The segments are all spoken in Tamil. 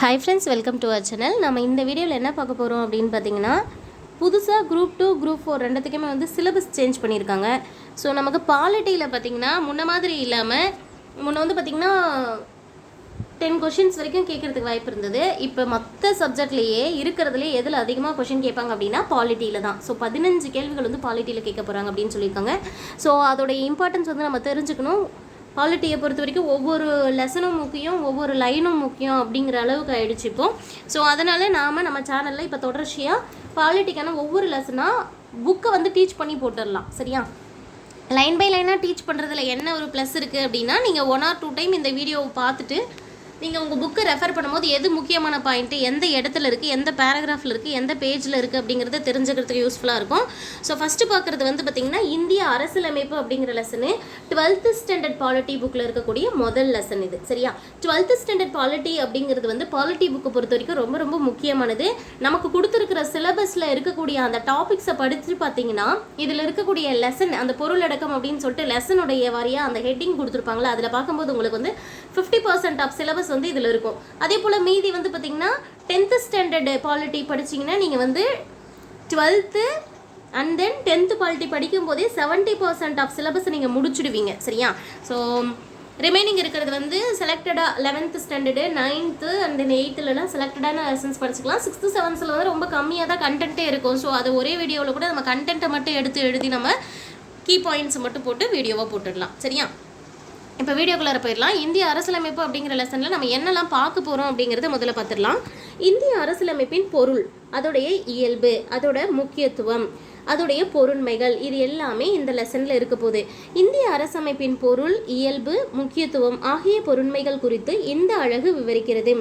Hi friends, welcome to our channel. நம்ம இந்த வீடியோவில் என்ன பார்க்க போகிறோம் அப்படின்னு பார்த்தீங்கன்னா, புதுசாக குரூப் 2 குரூப் 4 ரெண்டுத்துக்குமே வந்து சிலபஸ் சேஞ்ச் பண்ணியிருக்காங்க. ஸோ நமக்கு பாலிட்டியில் பார்த்திங்கன்னா முன்ன மாதிரி இல்லாமல் முன்ன வந்து பார்த்திங்கன்னா 10 கொஷின்ஸ் வரைக்கும் கேட்குறதுக்கு வாய்ப்பு இருந்தது. இப்போ மற்ற சப்ஜெக்ட்லேயே இருக்கிறதுலே எதில் அதிகமாக கொஷின் கேட்பாங்க அப்படின்னா பாலிட்டியில் தான். ஸோ 15 கேள்விகள் வந்து பாலிட்டியில் கேட்க போகிறாங்க அப்படின்னு சொல்லியிருக்காங்க. ஸோ அதோடைய இம்பார்ட்டன்ஸ் வந்து நம்ம தெரிஞ்சுக்கணும். பாலிட்டியை பொறுத்த வரைக்கும் ஒவ்வொரு லெசனும் முக்கியம், ஒவ்வொரு லைனும் முக்கியம் அப்படிங்கிற அளவுக்கு ஆகிடுச்சு இப்போ. ஸோ அதனால் நம்ம சேனலில் இப்போ தொடர்ச்சியாக பாலிட்டிக்கான ஒவ்வொரு லெசனாக புக்கை வந்து டீச் பண்ணி போட்டுடலாம். சரியா? லைன் பை லைனாக டீச் பண்ணுறதுல என்ன ஒரு ப்ளஸ் இருக்குது அப்படின்னா, நீங்கள் 1 or 2 டைம் இந்த வீடியோவை பார்த்துட்டு நீங்கள் உங்கள் புக்கை ரெஃபர் பண்ணும்போது எது முக்கியமான பாயிண்ட்டு, எந்த இடத்துல இருக்குது, எந்த பேராகிராஃபில் இருக்குது, எந்த பேஜில் இருக்குது அப்படிங்கிறத தெரிஞ்சுக்கிறதுக்கு யூஸ்ஃபுல்லாக இருக்கும். ஸோ ஃபஸ்ட்டு பார்க்குறது வந்து பார்த்திங்கன்னா இந்திய அரசியலமைப்பு அப்படிங்கிற லெசனு 12th ஸ்டாண்டர்ட் பாலிட்டி புக்கில் இருக்கக்கூடிய முதல் லெசன் இது. சரியா? 12th ஸ்டாண்டர்ட் பாலிட்டி அப்படிங்கிறது வந்து பாலிட்டி புக்கை பொறுத்த வரைக்கும் ரொம்ப ரொம்ப முக்கியமானது. நமக்கு கொடுத்துருக்கிற சிலபஸில் இருக்கக்கூடிய அந்த டாபிக்ஸை படித்து பார்த்தீங்கன்னா இதில் இருக்கக்கூடிய லெசன், அந்த பொருளடக்கம் அப்படின்னு சொல்லிட்டு லெசனுடைய வாரியாக அந்த ஹெட்டிங் கொடுத்துருப்பாங்களா, அதில் பார்க்கும்போது உங்களுக்கு வந்து 50% ஆஃப் சிலபஸ் வந்து இதில் இருக்கும். அதே போல் மீதி வந்து பார்த்திங்கன்னா 10th ஸ்டாண்டர்டு பாலிட்டி படிச்சிங்கன்னா நீங்கள் வந்து 12th and then 10th polity படிக்கும்போதே 70% ஆஃப் சிலபஸை நீங்கள் முடிச்சுடுவீங்க. சரியா? ஸோ ரிமைனிங் இருக்கிறது வந்து செலக்டடாக 11th standard 9th and then 8thலாம் செலக்டடான லெசன்ஸ் படிச்சுக்கலாம். 6th 7th வந்து ரொம்ப கம்மியாக தான் கண்டென்ட்டே இருக்கும். ஸோ அது ஒரே வீடியோவில் கூட நம்ம கண்டென்ட்டை மட்டும் எடுத்து எழுதி நம்ம கீ பாயிண்ட்ஸ் மட்டும் போட்டு வீடியோவாக போட்டுடலாம். சரியா? இப்போ வீடியோக்குள்ளே போயிடலாம். இந்திய அரசியலமைப்பு அப்படிங்கிற லெசனில் நம்ம என்னெல்லாம் பார்க்க போகிறோம் அப்படிங்கிறத முதல்ல பார்த்துடலாம். இந்திய அரசியலமைப்பின் பொருள், அதோடைய இயல்பு, அதோட முக்கியத்துவம், அதோடைய பொருண்மைகள், இது எல்லாமே இந்த லெசனில் இருக்க போகுது. இந்திய அரசமைப்பின் பொருள், இயல்பு, முக்கியத்துவம் ஆகிய பொருண்மைகள் குறித்து இந்த அழகு விவரிக்கிறது.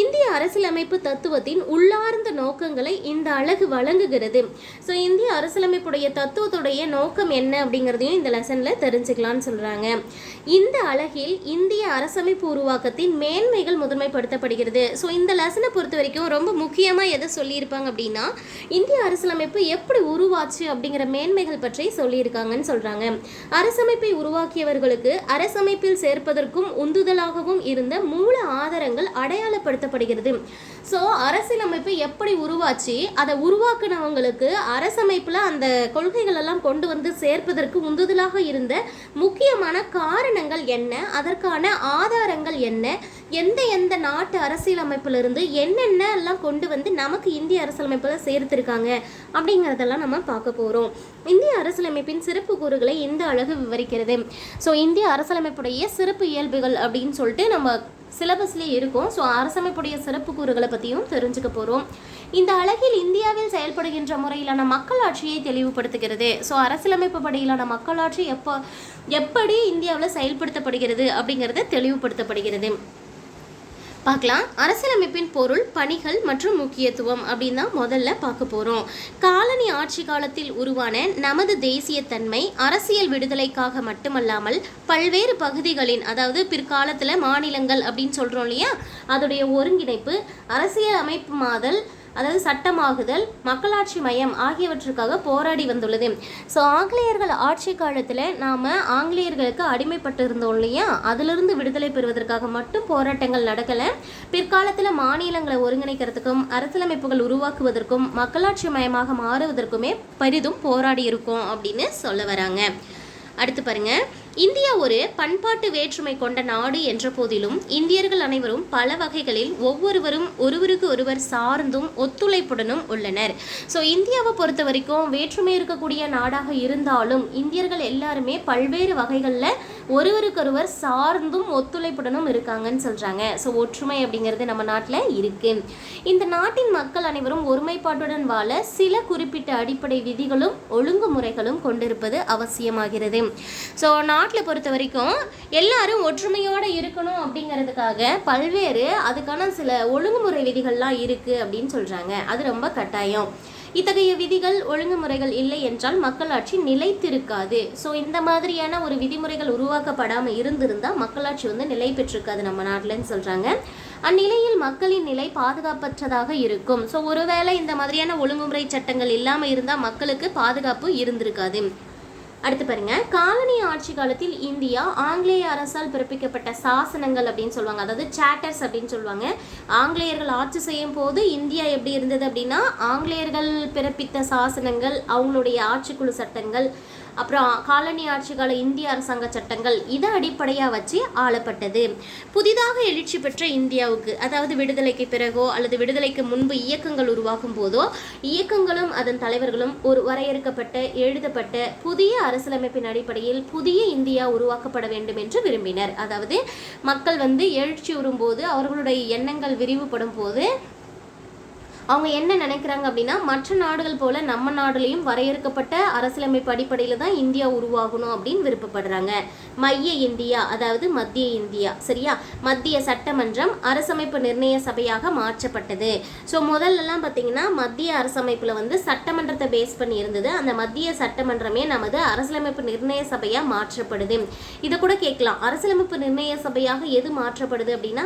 இந்திய அரசியலமைப்பு தத்துவத்தின் உள்ளார்ந்த நோக்கங்களை இந்த அழகு வழங்குகிறது. ஸோ இந்திய அரசியலமைப்புடைய தத்துவத்துடைய நோக்கம் என்ன அப்படிங்கிறதையும் இந்த லெசனில் தெரிஞ்சுக்கலான்னு சொல்கிறாங்க. இந்த அழகில் இந்திய அரசமைப்பு உருவாக்கத்தின் மேன்மைகள் முதன்மைப்படுத்தப்படுகிறது. ஸோ இந்த லெசனை பொறுத்த வரைக்கும் ரொம்ப முக்கியமாக எதை சொல்லியிருப்பாங்க அப்படின்னா, இந்திய அரசியலமைப்பு எப்படி உருவாச்சு அப்படிங்கிற மேன்மைகள் பற்றி சொல்லியிருக்காங்கன்னு சொல்றாங்க. அரசமைப்பை உருவாக்கியவர்களுக்கு அரசமைப்பில் சேர்ப்பதற்கும் உந்துதலாகவும் இருந்த மூல ஆதாரங்கள் அடையாளப்படுத்தப்படுகிறது. ஸோ அரசியலமைப்பு எப்படி உருவாச்சு, அதை உருவாக்குனவங்களுக்கு அரசமைப்பில் அந்த கொள்கைகள் எல்லாம் கொண்டு வந்து சேர்ப்பதற்கு உந்துதலாக இருந்த முக்கியமான காரணங்கள் என்ன, அதற்கான ஆதாரங்கள் என்ன, எந்த நாட்டு அரசியலமைப்பிலிருந்து என்னென்ன எல்லாம் கொண்டு வந்து நமக்கு இந்திய அரசியலமைப்பில் சேர்த்திருக்காங்க அப்படிங்கிறதெல்லாம் நம்ம பார்க்க போகிறோம். இந்திய அரசியலமைப்பின் சிறப்பு கூறுகளை இந்த அழகு விவரிக்கிறது. ஸோ இந்திய அரசியலமைப்புடைய சிறப்பு இயல்புகள் அப்படின்னு சொல்லிட்டு நம்ம சிலபஸ்லேயே இருக்கும். ஸோ அரசமைப்புடைய சிறப்பு கூறுகளை பற்றியும் தெரிஞ்சுக்க போகிறோம். இந்த அழகில் இந்தியாவில் செயல்படுகின்ற முறையிலான மக்களாட்சியை தெளிவுபடுத்துகிறது. ஸோ அரசியலமைப்பு படியிலான மக்களாட்சி எப்படி இந்தியாவில் செயல்படுத்தப்படுகிறது அப்படிங்கிறத தெளிவுபடுத்தப்படுகிறது. பார்க்கலாம். அரசியலமைப்பின் பொருள், பணிகள் மற்றும் முக்கியத்துவம் அப்படின்னு தான் முதல்ல பார்க்க போகிறோம். காலனி ஆட்சி காலத்தில் உருவான நமது தேசியத்தன்மை அரசியல் விடுதலைக்காக மட்டுமல்லாமல் பல்வேறு பகுதிகளின், அதாவது பிற்காலத்தில் மாநிலங்கள் அப்படின்னு சொல்கிறோம் இல்லையா, அதோடைய ஒருங்கிணைப்பு, அரசியல் அமைப்பு மாதல், அதாவது சட்டமாகுதல், மக்களாட்சி மையம் ஆகியவற்றுக்காக போராடி வந்துள்ளது. ஸோ ஆங்கிலேயர்கள் ஆட்சி காலத்தில் நாம் ஆங்கிலேயர்களுக்கு அடிமைப்பட்டு இருந்தோம் இல்லையா, அதிலிருந்து விடுதலை பெறுவதற்காக மட்டும் போராட்டங்கள் நடக்கலை. பிற்காலத்தில் மாநிலங்களை ஒருங்கிணைக்கிறதுக்கும் அரசியலமைப்புகள் உருவாக்குவதற்கும் மக்களாட்சி மயமாக மாறுவதற்குமே பெரிதும் போராடி இருக்கும் அப்படின்னு சொல்ல வராங்க. அடுத்து பாருங்க. இந்தியா ஒரு பண்பாட்டு வேற்றுமை கொண்ட நாடு என்ற போதிலும் இந்தியர்கள் அனைவரும் பல வகைகளில் ஒவ்வொருவரும் ஒருவருக்கு ஒருவர் சார்ந்தும் ஒத்துழைப்புடனும் உள்ளனர். ஸோ இந்தியாவை பொறுத்த வரைக்கும் வேற்றுமை இருக்கக்கூடிய நாடாக இருந்தாலும் இந்தியர்கள் எல்லாருமே பல்வேறு வகைகளில் ஒருவருக்கொருவர் சார்ந்தும் ஒத்துழைப்புடனும் இருக்காங்கன்னு சொல்கிறாங்க. ஸோ ஒற்றுமை அப்படிங்கிறது நம்ம நாட்டில் இருக்குது. இந்த நாட்டின் மக்கள் அனைவரும் ஒருமைப்பாட்டுடன் வாழ சில குறிப்பிட்ட அடிப்படை விதிகளும் ஒழுங்குமுறைகளும் கொண்டிருப்பது அவசியமாகிறது. ஸோ நாட்டில் பொறுத்த வரைக்கும் எல்லாரும் ஒற்றுமையோடு இருக்கணும் அப்படிங்கிறதுக்காக பல்வேறு அதுக்கான சில ஒழுங்குமுறை விதிகள்லாம் இருக்குது அப்படின்னு சொல்கிறாங்க. அது ரொம்ப கட்டாயம். இத்தகைய விதிகள் ஒழுங்குமுறைகள் இல்லை என்றால் மக்களாட்சி நிலைத்திருக்காது. ஸோ இந்த மாதிரியான ஒரு விதிமுறைகள் உருவாக்கப்படாமல் இருந்திருந்தால் மக்களாட்சி வந்து நிலை பெற்றிருக்காது நம்ம நாட்டில்னு சொல்கிறாங்க. அந்நிலையில் மக்களின் நிலை பாதுகாப்பற்றதாக இருக்கும். ஸோ ஒருவேளை இந்த மாதிரியான ஒழுங்குமுறை சட்டங்கள் இல்லாமல் இருந்தால் மக்களுக்கு பாதுகாப்பு இருந்திருக்காது. அடுத்து பாருங்க, காலனி ஆட்சி காலத்தில் இந்தியா ஆங்கிலேய அரசால் பிறப்பிக்கப்பட்ட சாசனங்கள் அப்படின்னு சொல்லுவாங்க, அதாவது சார்ட்டர்ஸ் அப்படின்னு சொல்லுவாங்க. ஆங்கிலேயர்கள் ஆட்சி செய்யும் போது இந்தியா எப்படி இருந்தது அப்படின்னா, ஆங்கிலேயர்கள் பிறப்பித்த சாசனங்கள், அவங்களுடைய ஆட்சிக்குழு சட்டங்கள், அப்புறம் காலனி ஆட்சி கால இந்திய அரசாங்க சட்டங்கள், இதை அடிப்படையாக வச்சு ஆளப்பட்டது. புதிதாக எழுச்சி பெற்ற இந்தியாவுக்கு, அதாவது விடுதலைக்கு பிறகோ அல்லது விடுதலைக்கு முன்பு இயக்கங்கள் உருவாகும் போதோ, இயக்கங்களும் அதன் தலைவர்களும் ஒரு வரையறுக்கப்பட்ட எழுதப்பட்ட புதிய அரசியலமைப்பின் அடிப்படையில் புதிய இந்தியா உருவாக்கப்பட வேண்டும் என்று விரும்பினர். அதாவது மக்கள் எழுச்சி வரும்போது, அவர்களுடைய எண்ணங்கள் விரிவுபடும் போது அவங்க என்ன நினைக்கிறாங்க அப்படின்னா, மற்ற நாடுகள் போல நம்ம நாடுலையும் வரையறுக்கப்பட்ட அரசியலமைப்பு அடிப்படையில் தான் இந்தியா உருவாகணும் அப்படின்னு விருப்பப்படுறாங்க. மைய இந்தியா, அதாவது மத்திய இந்தியா, சரியா, மத்திய சட்டமன்றம் அரசமைப்பு நிர்ணய சபையாக மாற்றப்பட்டது. ஸோ முதல்லலாம் பார்த்தீங்கன்னா மத்திய அரசமைப்பில் சட்டமன்றத்தை பேஸ் பண்ணி இருந்தது. அந்த மத்திய சட்டமன்றமே நமது அரசியலமைப்பு நிர்ணய சபையாக மாற்றப்படுது. இதை கூட கேட்கலாம், அரசியலமைப்பு நிர்ணய சபையாக எது மாற்றப்படுது அப்படின்னா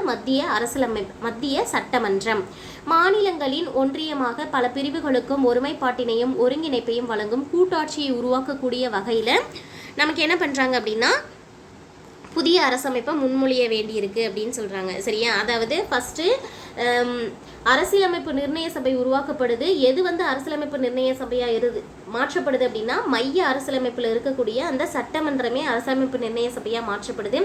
மத்திய சட்டமன்றம். மாநிலங்களின் ஒன்றியமாக பல பிரிவுகளுக்கும் ஒருமைப்பாட்டினையும் ஒருங்கிணைப்பையும் வழங்கும் கூட்டாட்சியை உருவாக்கக்கூடிய வகையில் நமக்கு என்ன பண்ணுறாங்க அப்படின்னா, புதிய அரசமைப்பை முன்மொழிய வேண்டியிருக்கு அப்படின்னு சொல்கிறாங்க, சரியா. அதாவது ஃபஸ்ட்டு அரசியலமைப்பு நிர்ணய சபை உருவாக்கப்படுது. எது அரசியலமைப்பு நிர்ணய சபையாக மாற்றப்படுது அப்படின்னா, மைய அரசியலமைப்பில் இருக்கக்கூடிய அந்த சட்டமன்றமே அரசியலமைப்பு நிர்ணய சபையாக மாற்றப்படுது.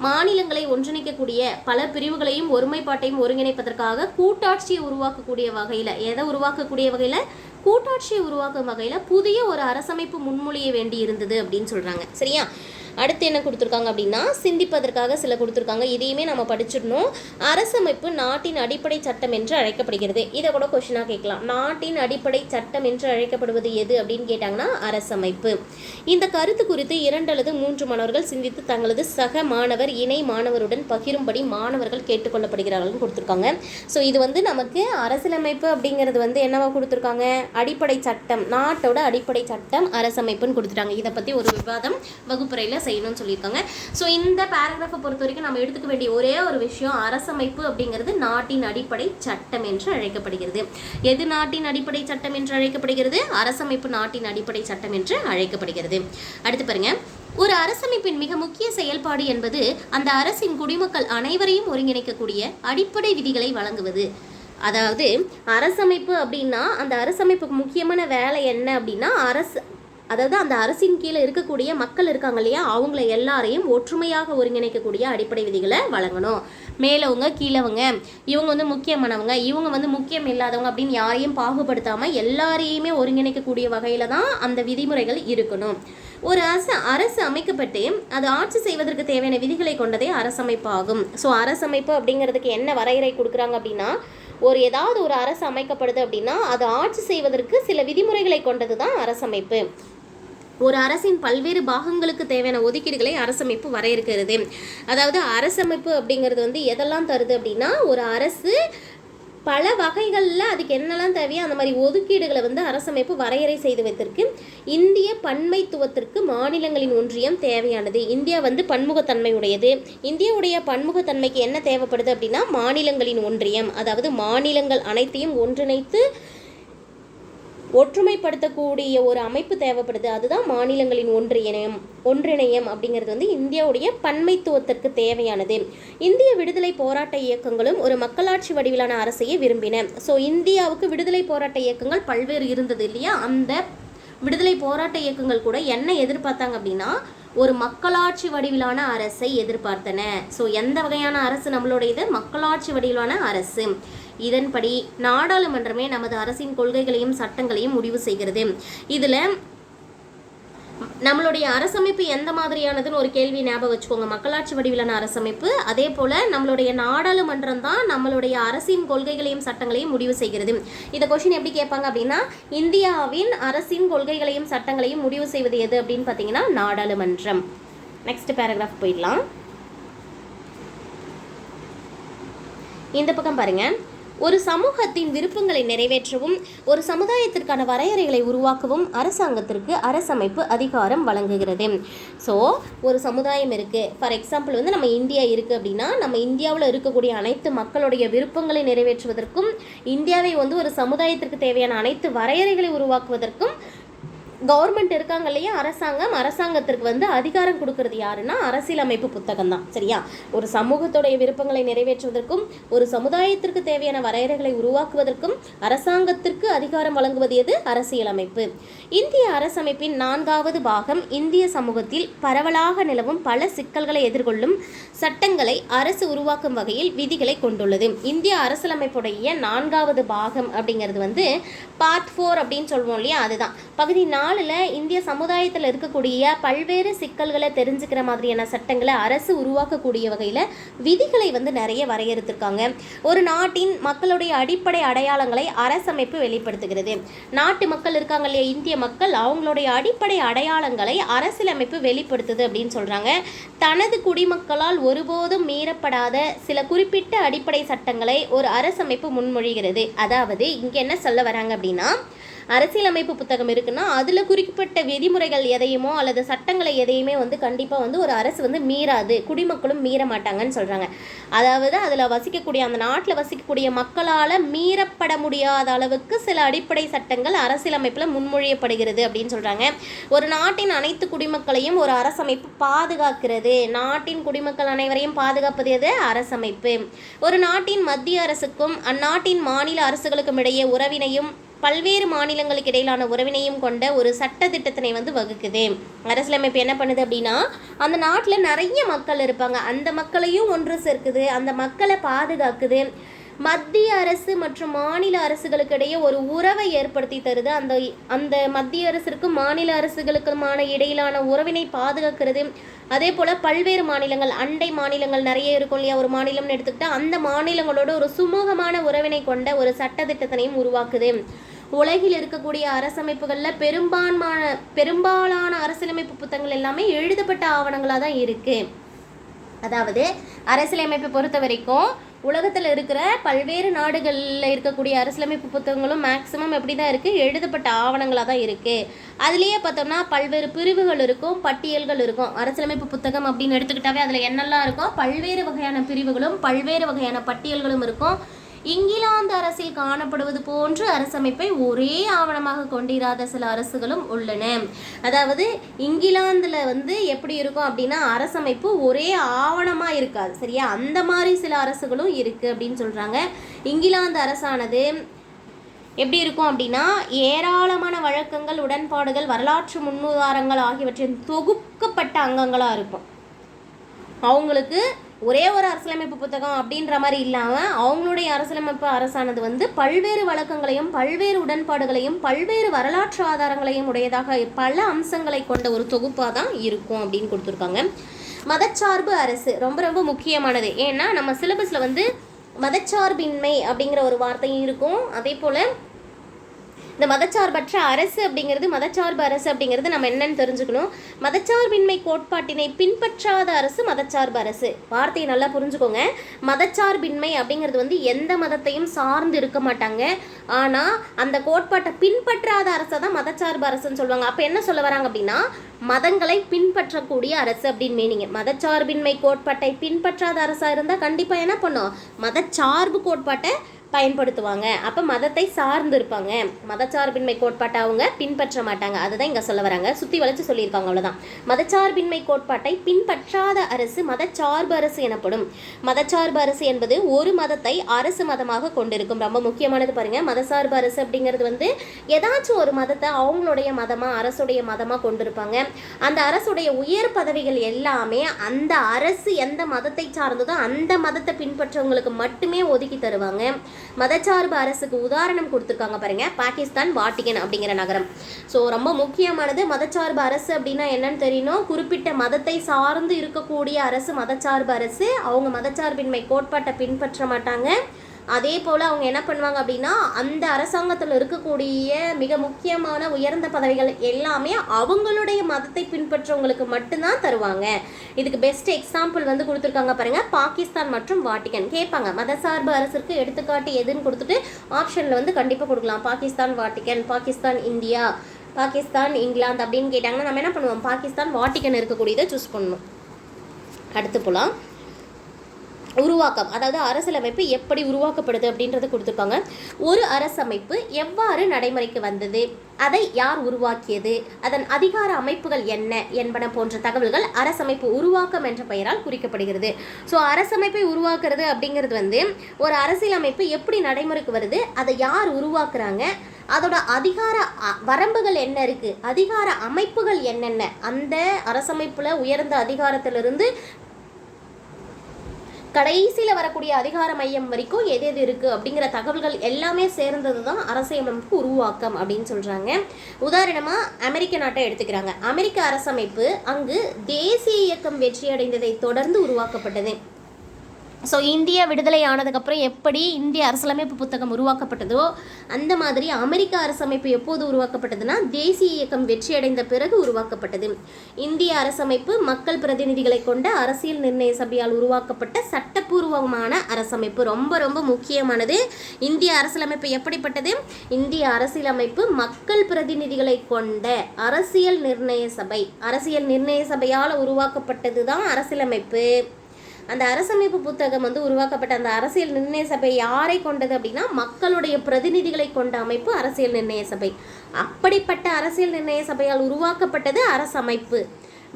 மாநிலங்களை ஒன்றிணைக்கக்கூடிய பல பிரிவுகளையும் ஒருமைப்பாட்டையும் ஒருங்கிணைப்பதற்காக கூட்டாட்சியை உருவாக்கக்கூடிய வகையில், கூட்டாட்சியை உருவாக்கும் வகையில் புதிய ஒரு அரசமைப்பு முன்மொழிய வேண்டி இருந்தது அப்படின்னு சொல்கிறாங்க, சரியா. அடுத்து என்ன கொடுத்துருக்காங்க அப்படின்னா, சிந்திப்பதற்காக சில கொடுத்துருக்காங்க. இதையுமே நம்ம படிச்சிடணும். அரசமைப்பு நாட்டின் அடிப்படை சட்டம் என்று அழைக்கப்படுகிறது. இதை கூட கொஸ்டினாக கேட்கலாம். நாட்டின் அடிப்படை சட்டம் என்று அழைக்கப்படுவது எது அப்படின்னு கேட்டாங்கன்னா அரசமைப்பு. இந்த கருத்து குறித்து 2 அல்லது 3 மாணவர்கள் சிந்தித்து தங்களது சக மாணவர் இணை மாணவருடன் பகிரும்படி மாணவர்கள் கேட்டுக்கொள்ளப்படுகிறார்கள் கொடுத்துருக்காங்க. ஸோ இது நமக்கு அரசியலமைப்பு அப்படிங்கிறது என்னவா கொடுத்துருக்காங்க, அடிப்படை சட்டம், நாட்டோட அடிப்படை சட்டம் அரசமைப்புன்னு கொடுத்துட்டாங்க. இதை பற்றி ஒரு விவாதம் வகுப்பறையில் செய்யணும்னு சொல்லியிருக்காங்க. ஸோ இந்த பேராகிராஃபை பொறுத்த வரைக்கும் நம்ம எடுத்துக்க வேண்டிய ஒரே ஒரு விஷயம், அரசமைப்பு அப்படிங்கிறது நாட்டின் அடிப்படை சட்டம் என்று அழைக்கப்படுகிறது. எது நாட்டின் அடிப்படை சட்டம் என்று அழைக்கப்படுகிறது? அரசமைப்பு நாட்டின் அடிப்படை சட்டம் என்று அழைக்கப்படுகிறது. அடுத்து பாருங்க, ஒரு அரசமைப்பின் மிக முக்கிய செயல்பாடு என்பது அந்த அரசின் குடிமக்கள் அனைவரையும் ஒருங்கிணைக்கக்கூடிய அடிப்படை விதிகளை வழங்குவது. அதாவது அரசமைப்பு அப்படின்னா, அந்த அரசமைப்புக்கு முக்கியமான வேலை என்ன அப்படின்னா, அதாவது அந்த அரசின் கீழே இருக்கக்கூடிய மக்கள் இருக்காங்க இல்லையா, அவங்கள எல்லாரையும் ஒற்றுமையாக ஒருங்கிணைக்கக்கூடிய அடிப்படை விதிகளை வழங்கணும். மேலவங்க கீழவங்க, இவங்க முக்கியமானவங்க, இவங்க முக்கியம் இல்லாதவங்க அப்படின்னு யாரையும் பாகுபடுத்தாமல் எல்லாரையுமே ஒருங்கிணைக்கக்கூடிய வகையில் தான் அந்த விதிமுறைகள் இருக்கணும். ஒரு அரசு அமைக்கப்பட்டு அது ஆட்சி செய்வதற்கு தேவையான விதிகளை கொண்டதே அரசமைப்பு ஆகும். ஸோ அரசமைப்பு அப்படிங்கிறதுக்கு என்ன வரையறை கொடுக்குறாங்க அப்படின்னா, ஏதாவது ஒரு அரசு அமைக்கப்படுது அப்படின்னா அது ஆட்சி செய்வதற்கு சில விதிமுறைகளை கொண்டது தான் அரசமைப்பு. ஒரு அரசின் பல்வேறு பாகங்களுக்கு தேவையான ஒதுக்கீடுகளை அரசமைப்பு வரையறுக்கிறது. அதாவது அரசமைப்பு அப்படிங்கிறது எதெல்லாம் தருது அப்படின்னா, ஒரு அரசு பல வகைகளில் அதுக்கு என்னெல்லாம் தேவையோ அந்த மாதிரி ஒதுக்கீடுகளை அரசமைப்பு வரையறை செய்து வைத்திருக்கு. இந்திய பன்மைத்துவத்திற்கு மாநிலங்களின் ஒன்றியம் தேவையானது. இந்தியா பன்முகத்தன்மை உடையது. இந்தியாவுடைய பன்முகத்தன்மைக்கு என்ன தேவைப்படுது அப்படின்னா, மாநிலங்களின் ஒன்றியம், அதாவது மாநிலங்கள் அனைத்தையும் ஒன்றிணைத்து ஒற்றுமைப்படுத்தக்கூடிய ஒரு அமைப்பு தேவைப்படுது. அதுதான் மாநிலங்களின் ஒன்றிணையம் அப்படிங்கிறது இந்தியாவுடைய பன்மைத்துவத்திற்கு தேவையானது. இந்திய விடுதலை போராட்ட இயக்கங்களும் ஒரு மக்களாட்சி வடிவிலான அரசையே விரும்பின. ஸோ இந்தியாவுக்கு விடுதலை போராட்ட இயக்கங்கள் பல்வேறு இருந்தது இல்லையா, அந்த விடுதலை போராட்ட இயக்கங்கள் கூட என்ன எதிர்பார்த்தாங்க அப்படின்னா, ஒரு மக்களாட்சி வடிவிலான அரசை எதிர்பார்த்தன. ஸோ எந்த வகையான அரசு நம்மளுடையது? மக்களாட்சி வடிவிலான அரசு. இதன்படி நாடாளுமன்றமே நமது அரசின் கொள்கைகளையும் சட்டங்களையும் முடிவு செய்கிறது. இதில் நம்மளுடைய அரசமைப்பு எந்த மாதிரியானதுன்னு ஒரு கேள்வி ஞாபகம் வச்சுக்கோங்க. மக்களாட்சி வடிவிலான அரசமைப்பு. அதே போல் நம்மளுடைய நாடாளுமன்றம் தான் நம்மளுடைய அரசின் கொள்கைகளையும் சட்டங்களையும் முடிவு செய்கிறது. இந்த கொஸ்டின் எப்படி கேட்பாங்க அப்படின்னா, இந்தியாவின் அரசின் கொள்கைகளையும் சட்டங்களையும் முடிவு செய்வது எது அப்படின்னு பார்த்தீங்கன்னா நாடாளுமன்றம். நெக்ஸ்ட் பேராகிராஃப் போயிடலாம். இந்த பக்கம் பாருங்க, ஒரு சமூகத்தின் விருப்பங்களை நிறைவேற்றவும் ஒரு சமுதாயத்திற்கான வரையறைகளை உருவாக்கவும் அரசாங்கத்திற்கு அரசமைப்பு அதிகாரம் வழங்குகிறது. ஸோ ஒரு சமுதாயம் இருக்குது, ஃபார் எக்ஸாம்பிள் நம்ம இந்தியா இருக்குது அப்படின்னா, நம்ம இந்தியாவில் இருக்கக்கூடிய அனைத்து மக்களுடைய விருப்பங்களை நிறைவேற்றுவதற்கும் இந்தியாவை ஒரு சமுதாயத்திற்கு தேவையான அனைத்து வரையறைகளை உருவாக்குவதற்கும் கவர்மெண்ட் இருக்காங்க இல்லையா, அரசாங்கத்திற்கு வந்து அதிகாரம் கொடுக்கறது யாருன்னா அரசியலமைப்பு புத்தகம் தான். சரியா? ஒரு சமூகத்துடைய விருப்பங்களை நிறைவேற்றுவதற்கும் ஒரு சமுதாயத்திற்கு தேவையான வரையறைகளை உருவாக்குவதற்கும் அரசாங்கத்திற்கு அதிகாரம் வழங்குவது எது? அரசியலமைப்பு. இந்திய அரசமைப்பின் 4வது பாகம் இந்திய சமூகத்தில் பரவலாக நிலவும் பல சிக்கல்களை எதிர்கொள்ளும் சட்டங்களை அரசு உருவாக்கும் வகையில் விதிகளை கொண்டுள்ளது. இந்திய அரசியலமைப்புடைய 4வது பாகம் அப்படிங்கிறது வந்து பார்ட் 4 அப்படின்னு சொல்லுவோம் இல்லையா, அதுதான். பகுதி 4ல் இந்திய சமுதாயத்தில் இருக்கக்கூடிய பல்வேறு சிக்கல்களை தெரிஞ்சுக்கிற மாதிரியான சட்டங்களை அரசு உருவாக்கக்கூடிய வகையில் விதிகளை வந்து நிறைய வரையறுத்திருக்காங்க. ஒரு நாட்டின் மக்களுடைய அடிப்படை அடையாளங்களை அரசமைப்பு வெளிப்படுத்துகிறது. நாட்டு மக்கள் இருக்காங்க இல்லையா, இந்திய மக்கள், அவங்களுடைய அடிப்படை அடையாளங்களை அரசியலமைப்பு வெளிப்படுத்துது அப்படின்னு சொல்கிறாங்க. தனது குடிமக்களால் ஒருபோதும் மீறப்படாத சில குறிப்பிட்ட அடிப்படை சட்டங்களை ஒரு அரசமைப்பு முன்மொழிகிறது. அதாவது இங்கே என்ன சொல்ல வராங்க அப்படின்னா, அரசியலமைப்பு புத்தகம் இருக்குன்னா அதில் குறிப்பிட்ட விதிமுறைகள் எதையுமோ அல்லது சட்டங்களை எதையுமே வந்து கண்டிப்பாக வந்து ஒரு அரசு வந்து மீறாது, குடிமக்களும் மீற மாட்டாங்கன்னு சொல்கிறாங்க. அதாவது அதில் வசிக்கக்கூடிய, அந்த நாட்டில் வசிக்கக்கூடிய மக்களால் மீறப்பட முடியாத அளவுக்கு சில அடிப்படை சட்டங்கள் அரசியலமைப்பில் முன்மொழியப்படுகிறது அப்படின்னு சொல்கிறாங்க. ஒரு நாட்டின் அனைத்து குடிமக்களையும் ஒரு அரசமைப்பு பாதுகாக்கிறது. நாட்டின் குடிமக்கள் அனைவரையும் பாதுகாப்பது எது? அரசமைப்பு. ஒரு நாட்டின் மத்திய அரசுக்கும் அந்நாட்டின் மாநில அரசுகளுக்கும் இடையே உறவினையும் பல்வேறு மாநிலங்களுக்கு இடையிலான உறவினையும் கொண்ட ஒரு சட்ட திட்டத்தினை வந்து வகுக்குது. அரசியலமைப்பு என்ன பண்ணுது அப்படின்னா, அந்த நாட்டில் நிறைய மக்கள் இருப்பாங்க, அந்த மக்களையும் ஒன்று சேர்க்குது, அந்த மக்களை பாதுகாக்குது. மத்திய அரசு மற்றும் மாநில அரசுகளுக்கு இடையே ஒரு உறவை ஏற்படுத்தி தருது. அந்த மத்திய அரசிற்கும் மாநில அரசுகளுக்குமான இடையிலான உறவினை பாதுகாக்கிறது. அதே போல் பல்வேறு மாநிலங்கள், அண்டை மாநிலங்கள் நிறைய இருக்கும் இல்லையா, ஒரு மாநிலம்னு எடுத்துக்கிட்டால் அந்த மாநிலங்களோட ஒரு சுமூகமான உறவினை கொண்ட ஒரு சட்ட திட்டத்தினையும் உருவாக்குது. உலகில் இருக்கக்கூடிய அரசமைப்புகளில் பெரும்பாலான அரசியலமைப்பு புத்தகங்கள் எல்லாமே எழுதப்பட்ட ஆவணங்களாக தான் இருக்குது. அதாவது அரசியலமைப்பை பொறுத்த வரைக்கும் உலகத்தில் இருக்கிற பல்வேறு நாடுகளில் இருக்கக்கூடிய அரசியலமைப்பு புத்தகங்களும் மேக்ஸிமம் எப்படி தான் இருக்குது? எழுதப்பட்ட ஆவணங்களாக தான் இருக்குது. அதுலேயே பார்த்தோம்னா பல்வேறு பிரிவுகள் இருக்கும், பட்டியல்கள் இருக்கும். அரசியலமைப்பு புத்தகம் அப்படின்னு எடுத்துக்கிட்டாவே அதில் என்னெல்லாம் இருக்கும்? பல்வேறு வகையான பிரிவுகளும் பல்வேறு வகையான பட்டியல்களும் இருக்கும். இங்கிலாந்து அரசில் காணப்படுவது போன்று அரசமைப்பை ஒரே ஆவணமாக கொண்டிராத சில அரசுகளும் உள்ளன. அதாவது இங்கிலாந்தில் வந்து எப்படி இருக்கும் அப்படின்னா அரசமைப்பு ஒரே ஆவணமாக இருக்காது. சரியா? அந்த மாதிரி சில அரசுகளும் இருக்குது அப்படின்னு சொல்கிறாங்க. இங்கிலாந்து அரசானது எப்படி இருக்கும் அப்படின்னா ஏராளமான வழக்கங்கள், உடன்பாடுகள், வரலாற்று முன்னுதாரணங்கள் ஆகியவற்றின் தொகுக்கப்பட்ட அங்கங்களாக இருக்கும். அவங்களுக்கு ஒரே ஒரு அரசியலமைப்பு புத்தகம் அப்படின்ற மாதிரி இல்லாமல் அவங்களுடைய அரசியலமைப்பு அரசானது வந்து பல்வேறு வழக்கங்களையும் பல்வேறு உடன்பாடுகளையும் பல்வேறு வரலாற்று ஆதாரங்களையும் உடையதாக பல அம்சங்களை கொண்ட ஒரு தொகுப்பாக தான் இருக்கும் அப்படின்னு கொடுத்துருக்காங்க. மதச்சார்பு அரசு ரொம்ப ரொம்ப முக்கியமானது. ஏன்னா நம்ம சிலபஸில் வந்து மதச்சார்பின்மை அப்படிங்கிற ஒரு வார்த்தையும் இருக்கும். அதே போல் இந்த மதச்சார்பற்ற அரசு அப்படிங்கிறது, மதச்சார்பு அரசு அப்படிங்கிறது நம்ம என்னன்னு தெரிஞ்சுக்கணும். மதச்சார்பின்மை கோட்பாட்டினை பின்பற்றாத அரசு மதச்சார்பு அரசு. வார்த்தையை நல்லா புரிஞ்சுக்கோங்க. மதச்சார்பின்மை அப்படிங்கிறது வந்து எந்த மதத்தையும் சார்ந்து இருக்க மாட்டாங்க, ஆனால் அந்த கோட்பாட்டை பின்பற்றாத அரசை தான் மதச்சார்பு அரசுன்னு சொல்லுவாங்க. அப்போ என்ன சொல்ல வராங்க அப்படின்னா மதங்களை பின்பற்றக்கூடிய அரசு அப்படின்னு மீனிங்க. மதச்சார்பின்மை கோட்பாட்டை பின்பற்றாத அரசாக இருந்தால் கண்டிப்பாக என்ன பண்ணும்? மதச்சார்பு கோட்பாட்டை பயன்படுத்துவாங்க. அப்போ மதத்தை சார்ந்து இருப்பாங்க. மதச்சார்பின்மை கோட்பாட்டை அவங்க பின்பற்ற மாட்டாங்க. அதுதான் இங்கே சொல்ல வராங்க. சுற்றி வளைச்சு சொல்லியிருக்காங்க, அவ்வளோதான். மதச்சார்பின்மை கோட்பாட்டை பின்பற்றாத அரசு மதச்சார்பு அரசு எனப்படும். மதச்சார்பு அரசு என்பது ஒரு மதத்தை அரசு மதமாக கொண்டிருக்கும். ரொம்ப முக்கியமானது பாருங்கள். மதச்சார்பு அரசு அப்படிங்கிறது வந்து ஏதாச்சும் ஒரு மதத்தை அவங்களுடைய மதமாக, அரசுடைய மதமாக கொண்டிருப்பாங்க. அந்த அரசுடைய உயர் பதவிகள் எல்லாமே அந்த அரசு எந்த மதத்தை சார்ந்ததோ அந்த மதத்தை பின்பற்றவங்களுக்கு மட்டுமே ஒதுக்கி தருவாங்க. மதச்சார்பு அரசுக்கு உதாரணம் கொடுத்துருக்காங்க பாருங்க, பாகிஸ்தான் வாட்டிகன் அப்படிங்கிற நகரம். ஸோ ரொம்ப முக்கியமானது. மதச்சார்பு அரசு அப்படின்னா என்னன்னு தெரியணும். குறிப்பிட்ட மதத்தை சார்ந்து இருக்கக்கூடிய அரசு மதச்சார்பு அரசு. அவங்க மதச்சார்பின்மை கோட்பாட்டை பின்பற்ற மாட்டாங்க. அதே போல் அவங்க என்ன பண்ணுவாங்க அப்படின்னா அந்த அரசாங்கத்தில் இருக்கக்கூடிய மிக முக்கியமான உயர்ந்த பதவிகள் எல்லாமே அவங்களுடைய மதத்தை பின்பற்றவங்களுக்கு மட்டும்தான் தருவாங்க. இதுக்கு பெஸ்ட் எக்ஸாம்பிள் வந்து கொடுத்துருக்காங்க பாருங்கள், பாகிஸ்தான் மற்றும் வாட்டிகன். கேட்பாங்க மதசார்பு அரசுக்கு எடுத்துக்காட்டு எதுன்னு கொடுத்துட்டு ஆப்ஷனில் வந்து கண்டிப்பாக கொடுக்கலாம். பாகிஸ்தான் வாட்டிகன், பாகிஸ்தான் இந்தியா, பாகிஸ்தான் இங்கிலாந்து அப்படின்னு கேட்டாங்கன்னா நம்ம என்ன பண்ணுவோம்? பாகிஸ்தான் வாட்டிகன் இருக்கக்கூடியதை சூஸ் பண்ணணும். அடுத்து போகலாம். உருவாக்கம், அதாவது அரசியலமைப்பு எப்படி உருவாக்கப்படுது அப்படின்றத கொடுத்துருக்காங்க. ஒரு அரசமைப்பு எவ்வாறு நடைமுறைக்கு வந்தது, அதை யார் உருவாக்கியது, அதன் அதிகார அமைப்புகள் என்ன என்பன போன்ற தகவல்கள் அரசமைப்பு உருவாக்கம் என்ற பெயரால் குறிக்கப்படுகிறது. ஸோ அரசமைப்பை உருவாக்குறது அப்படிங்கிறது வந்து ஒரு அரசியலமைப்பு எப்படி நடைமுறைக்கு வருது, அதை யார் உருவாக்குறாங்க, அதோட அதிகார வரம்புகள் என்ன இருக்குது, அதிகார அமைப்புகள் என்னென்ன, அந்த அரசமைப்பில் உயர்ந்த அதிகாரத்திலிருந்து கடைசியில் வரக்கூடிய அதிகார மையம் வரைக்கும் எது எது இருக்குது அப்படிங்கிற தகவல்கள் எல்லாமே சேர்ந்தது தான் அரசியலமைப்பு உருவாக்கம் அப்படின்னு சொல்கிறாங்க. உதாரணமாக அமெரிக்க நாட்டை எடுத்துக்கிறாங்க. அமெரிக்க அரசமைப்பு அங்கு தேசிய இயக்கம் வெற்றியடைந்ததை தொடர்ந்து உருவாக்கப்பட்டது. ஸோ இந்தியா விடுதலை ஆனதுக்கப்புறம் எப்படி இந்திய அரசியலமைப்பு புத்தகம் உருவாக்கப்பட்டதோ அந்த மாதிரி அமெரிக்க அரசமைப்பு எப்போது உருவாக்கப்பட்டதுன்னா தேசிய இயக்கம் வெற்றியடைந்த பிறகு உருவாக்கப்பட்டது. இந்திய அரசமைப்பு மக்கள் பிரதிநிதிகளை கொண்ட அரசியல் நிர்ணய சபையால் உருவாக்கப்பட்ட சட்டப்பூர்வமான அரசமைப்பு. ரொம்ப ரொம்ப முக்கியமானது. இந்திய அரசியலமைப்பு எப்படிப்பட்டது? இந்திய அரசியலமைப்பு மக்கள் பிரதிநிதிகளை கொண்ட அரசியல் நிர்ணய சபையால் உருவாக்கப்பட்டது தான் அரசியலமைப்பு. அந்த அரசமைப்பு புத்தகம் வந்து உருவாக்கப்பட்ட அந்த அரசியல் நிர்ணய சபை யாரை கொண்டது அப்படின்னா மக்களுடைய பிரதிநிதிகளை கொண்ட அமைப்பு அரசியல் நிர்ணய சபை. அப்படிப்பட்ட அரசியல் நிர்ணய சபையால் உருவாக்கப்பட்டது அரசமைப்பு.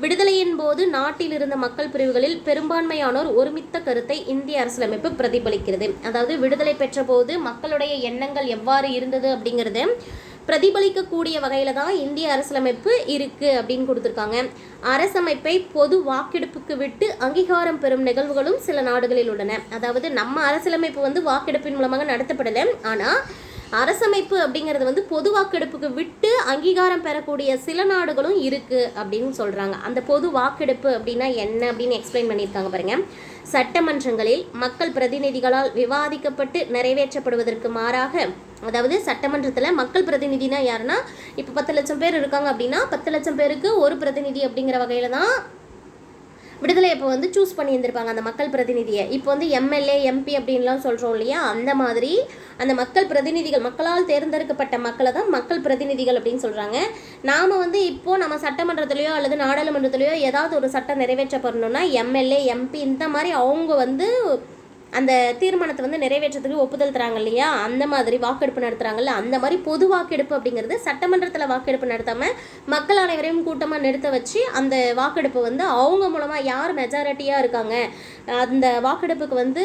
விடுதலையின் போது நாட்டில் இருந்த மக்கள் பிரிவுகளில் பெரும்பான்மையானோர் ஒருமித்த கருத்தை இந்திய அரசியலமைப்பு பிரதிபலிக்கிறது. அதாவது விடுதலை பெற்ற போது மக்களுடைய எண்ணங்கள் எவ்வாறு இருந்தது அப்படிங்கிறது பிரதிபலிக்கக்கூடிய வகையில் தான் இந்திய அரசியலமைப்பு இருக்குது அப்படின்னு கொடுத்துருக்காங்க. அரசமைப்பை பொது வாக்கெடுப்புக்கு விட்டு அங்கீகாரம் பெறும் நிகழ்வுகளும் சில நாடுகளில் உள்ளன. அதாவது நம்ம அரசியலமைப்பு வந்து வாக்கெடுப்பின் மூலமாக நடத்தப்படலை, ஆனால் அரசமைப்பு அப்படிங்கிறது வந்து பொது வாக்கெடுப்புக்கு விட்டு அங்கீகாரம் பெறக்கூடிய சில நாடுகளும் இருக்குது அப்படின்னு சொல்கிறாங்க. அந்த பொது வாக்கெடுப்பு அப்படின்னா என்ன அப்படின்னு எக்ஸ்பிளைன் பண்ணியிருக்காங்க பாருங்க. சட்டமன்றங்களில் மக்கள் பிரதிநிதிகளால் விவாதிக்கப்பட்டு நிறைவேற்றப்படுவதற்கு மாறாக, அதாவது சட்டமன்றத்தில் மக்கள் பிரதிநிதினா யாருன்னா இப்போ 10 லட்சம் பேர் இருக்காங்க அப்படின்னா 10 லட்சம் பேருக்கு ஒரு பிரதிநிதி அப்படிங்கிற வகையில் தான் விடுதலை இப்போ வந்து சூஸ் பண்ணி இருந்திருப்பாங்க அந்த மக்கள் பிரதிநிதியை. இப்போ வந்து எம்எல்ஏ எம்பி அப்படின்லாம் சொல்கிறோம் இல்லையா, அந்த மாதிரி அந்த மக்கள் பிரதிநிதிகள், மக்களால் தேர்ந்தெடுக்கப்பட்ட மக்களை தான் மக்கள் பிரதிநிதிகள் அப்படின்னு சொல்கிறாங்க. நாம் வந்து இப்போது நம்ம சட்டமன்றத்துலேயோ அல்லது நாடாளுமன்றத்துலேயோ ஏதாவது ஒரு சட்டம் நிறைவேற்றப்படணும்னா எம்எல்ஏ எம்பி இந்த மாதிரி அவங்க வந்து அந்த தீர்மானத்தை வந்து நிறைவேற்றத்துக்கு ஒப்புதல் தராங்க இல்லையா, அந்த மாதிரி வாக்கெடுப்பு நடத்துகிறாங்கல்ல, அந்த மாதிரி பொது வாக்கெடுப்பு அப்படிங்கிறது சட்டமன்றத்தில் வாக்கெடுப்பு நடத்தாமல் மக்கள் அனைவரையும் கூட்டமாக நிறுத்த வச்சு அந்த வாக்கெடுப்பு வந்து அவங்க மூலமாக யார் மெஜாரிட்டியாக இருக்காங்க, அந்த வாக்கெடுப்புக்கு வந்து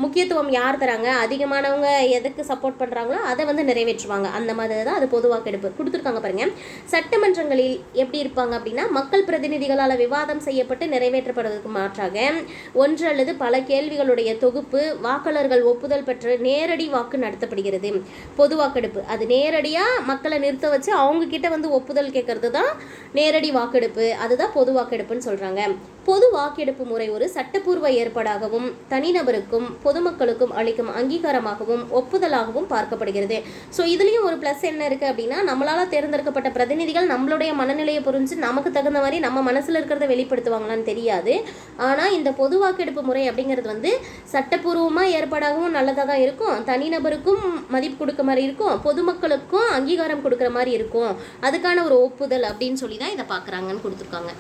முக்கியத்துவம் யார் தராங்க, அதிகமானவங்க எதுக்கு சப்போர்ட் பண்ணுறாங்களோ அதை வந்து நிறைவேற்றுவாங்க. அந்த மாதிரி தான் அது பொது வாக்கெடுப்பு கொடுத்துருக்காங்க பாருங்கள். சட்டமன்றங்களில் எப்படி இருப்பாங்க அப்படின்னா மக்கள் பிரதிநிதிகளால் விவாதம் செய்யப்பட்டு நிறைவேற்றப்படுவதற்கு மாற்றாக ஒன்று அல்லது பல கேள்விகளுடைய தொகுப்பு வாக்காளர்கள் ஒப்புதல் பெற்ற நேரடி வாக்கு நடத்தப்படுகிறது. பொது வாக்கெடுப்பு அது நேரடியாக மக்களை நிறுத்த வச்சு அவங்க கிட்ட வந்து ஒப்புதல் கேட்கறது தான் நேரடி வாக்கெடுப்பு, அதுதான் பொது வாக்கெடுப்புன்னு சொல்கிறாங்க. பொது வாக்கெடுப்பு முறை ஒரு சட்டப்பூர்வ ஏற்பாடாகவும் தனிநபருக்கும் பொதுமக்களுக்கும் அளிக்கும் அங்கீகாரமாகவும் ஒப்புதலாகவும் பார்க்கப்படுகிறது. ஸோ இதுலேயும் ஒரு ப்ளஸ் என்ன இருக்குது அப்படின்னா நம்மளால் தேர்ந்தெடுக்கப்பட்ட பிரதிநிதிகள் நம்மளுடைய மனநிலையை புரிஞ்சு நமக்கு தகுந்த மாதிரி நம்ம மனசில் இருக்கிறத வெளிப்படுத்துவாங்களான்னு தெரியாது. ஆனால் இந்த பொது வாக்கெடுப்பு முறை அப்படிங்கிறது வந்து சட்டப்பூர்வமாக ஏற்பாடாகவும் நல்லதாக தான் இருக்கும், தனிநபருக்கும் மதிப்பு கொடுக்க மாதிரி இருக்கும், பொதுமக்களுக்கும் அங்கீகாரம் கொடுக்குற மாதிரி இருக்கும், அதுக்கான ஒரு ஒப்புதல் அப்படின்னு சொல்லி தான் இதை பார்க்குறாங்கன்னு கொடுத்துருக்காங்க.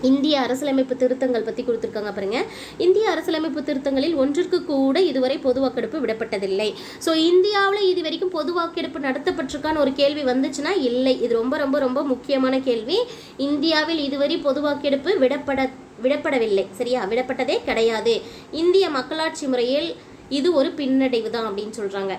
இந்திய அரசியலமைப்பு திருத்தங்கள் பற்றி கொடுத்துருக்காங்க பாருங்க. இந்திய அரசியலமைப்பு திருத்தங்களில் ஒன்றிற்கு கூட இதுவரை பொது வாக்கெடுப்பு விடப்பட்டதில்லை. ஸோ இந்தியாவில் இது வரைக்கும் பொது வாக்கெடுப்பு நடத்தப்பட்டிருக்கான்னு ஒரு கேள்வி வந்துச்சுன்னா இல்லை. இது ரொம்ப ரொம்ப ரொம்ப முக்கியமான கேள்வி. இந்தியாவில் இதுவரை பொது வாக்கெடுப்பு விடப்படவில்லை. சரியா, விடப்பட்டதே கிடையாது. இந்திய மக்களாட்சி முறையில் இது ஒரு பின்னடைவு தான் அப்படின்னு சொல்கிறாங்க.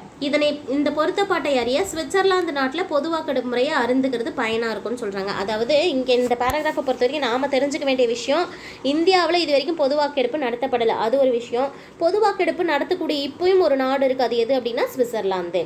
இந்த பொருத்தப்பாட்டை அறிய சுவிட்சர்லாந்து நாட்டில் பொது வாக்கெடுப்பு முறையை அருந்துக்கிறது பயனாக இருக்கும்னு சொல்கிறாங்க. அதாவது இங்கே இந்த பேராகிராஃபை பொறுத்த வரைக்கும் நாம் தெரிஞ்சுக்க வேண்டிய விஷயம், இந்தியாவில் இது வரைக்கும் பொது வாக்கெடுப்பு நடத்தப்படலை, அது ஒரு விஷயம். பொது வாக்கெடுப்பு நடத்தக்கூடிய இப்போயும் ஒரு நாடு இருக்குது, அது எது அப்படின்னா சுவிட்சர்லாந்து.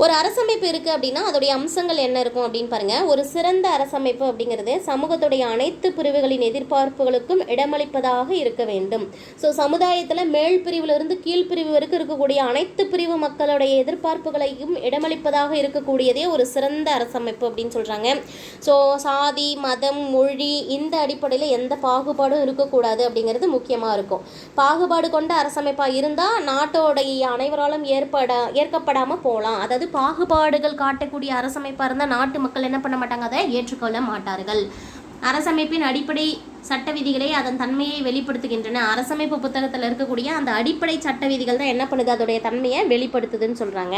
ஒரு அரசமைப்பு இருக்குது அப்படின்னா அதோடைய அம்சங்கள் என்ன இருக்கும் அப்படின்னு பாருங்கள். ஒரு சிறந்த அரசமைப்பு அப்படிங்கிறது சமூகத்துடைய அனைத்து பிரிவுகளின் எதிர்பார்ப்புகளுக்கும் இடமளிப்பதாக இருக்க வேண்டும். ஸோ சமுதாயத்தில் மேல் பிரிவிலிருந்து கீழ்பிரிவு வரைக்கும் இருக்கக்கூடிய அனைத்து பிரிவு மக்களுடைய எதிர்பார்ப்புகளையும் இடமளிப்பதாக இருக்கக்கூடியதே ஒரு சிறந்த அரசமைப்பு அப்படின்னு சொல்கிறாங்க. ஸோ சாதி மதம் மொழி இந்த அடிப்படையில் எந்த பாகுபாடும் இருக்கக்கூடாது அப்படிங்கிறது முக்கியமாக இருக்கும். பாகுபாடு கொண்ட அரசமைப்பாக இருந்தால் நாட்டோடைய அனைவராலும் ஏற்கப்படாமல் போகலாம். அதாவது பாகுபாடுகள் காட்டக்கூடிய அரசமைப்பாக இருந்தால் நாட்டு மக்கள் என்ன பண்ண மாட்டாங்க, அதை ஏற்றுக்கொள்ள மாட்டார்கள். அரசமைப்பின் அடிப்படை சட்ட விதிகளை அதன் தன்மையை வெளிப்படுத்துகின்றன. அரசமைப்பு புத்தகத்தில் இருக்கக்கூடிய அந்த அடிப்படை சட்ட விதிகள் தான் என்ன பண்ணுது, அதோடைய தன்மையை வெளிப்படுத்துதுன்னு சொல்கிறாங்க.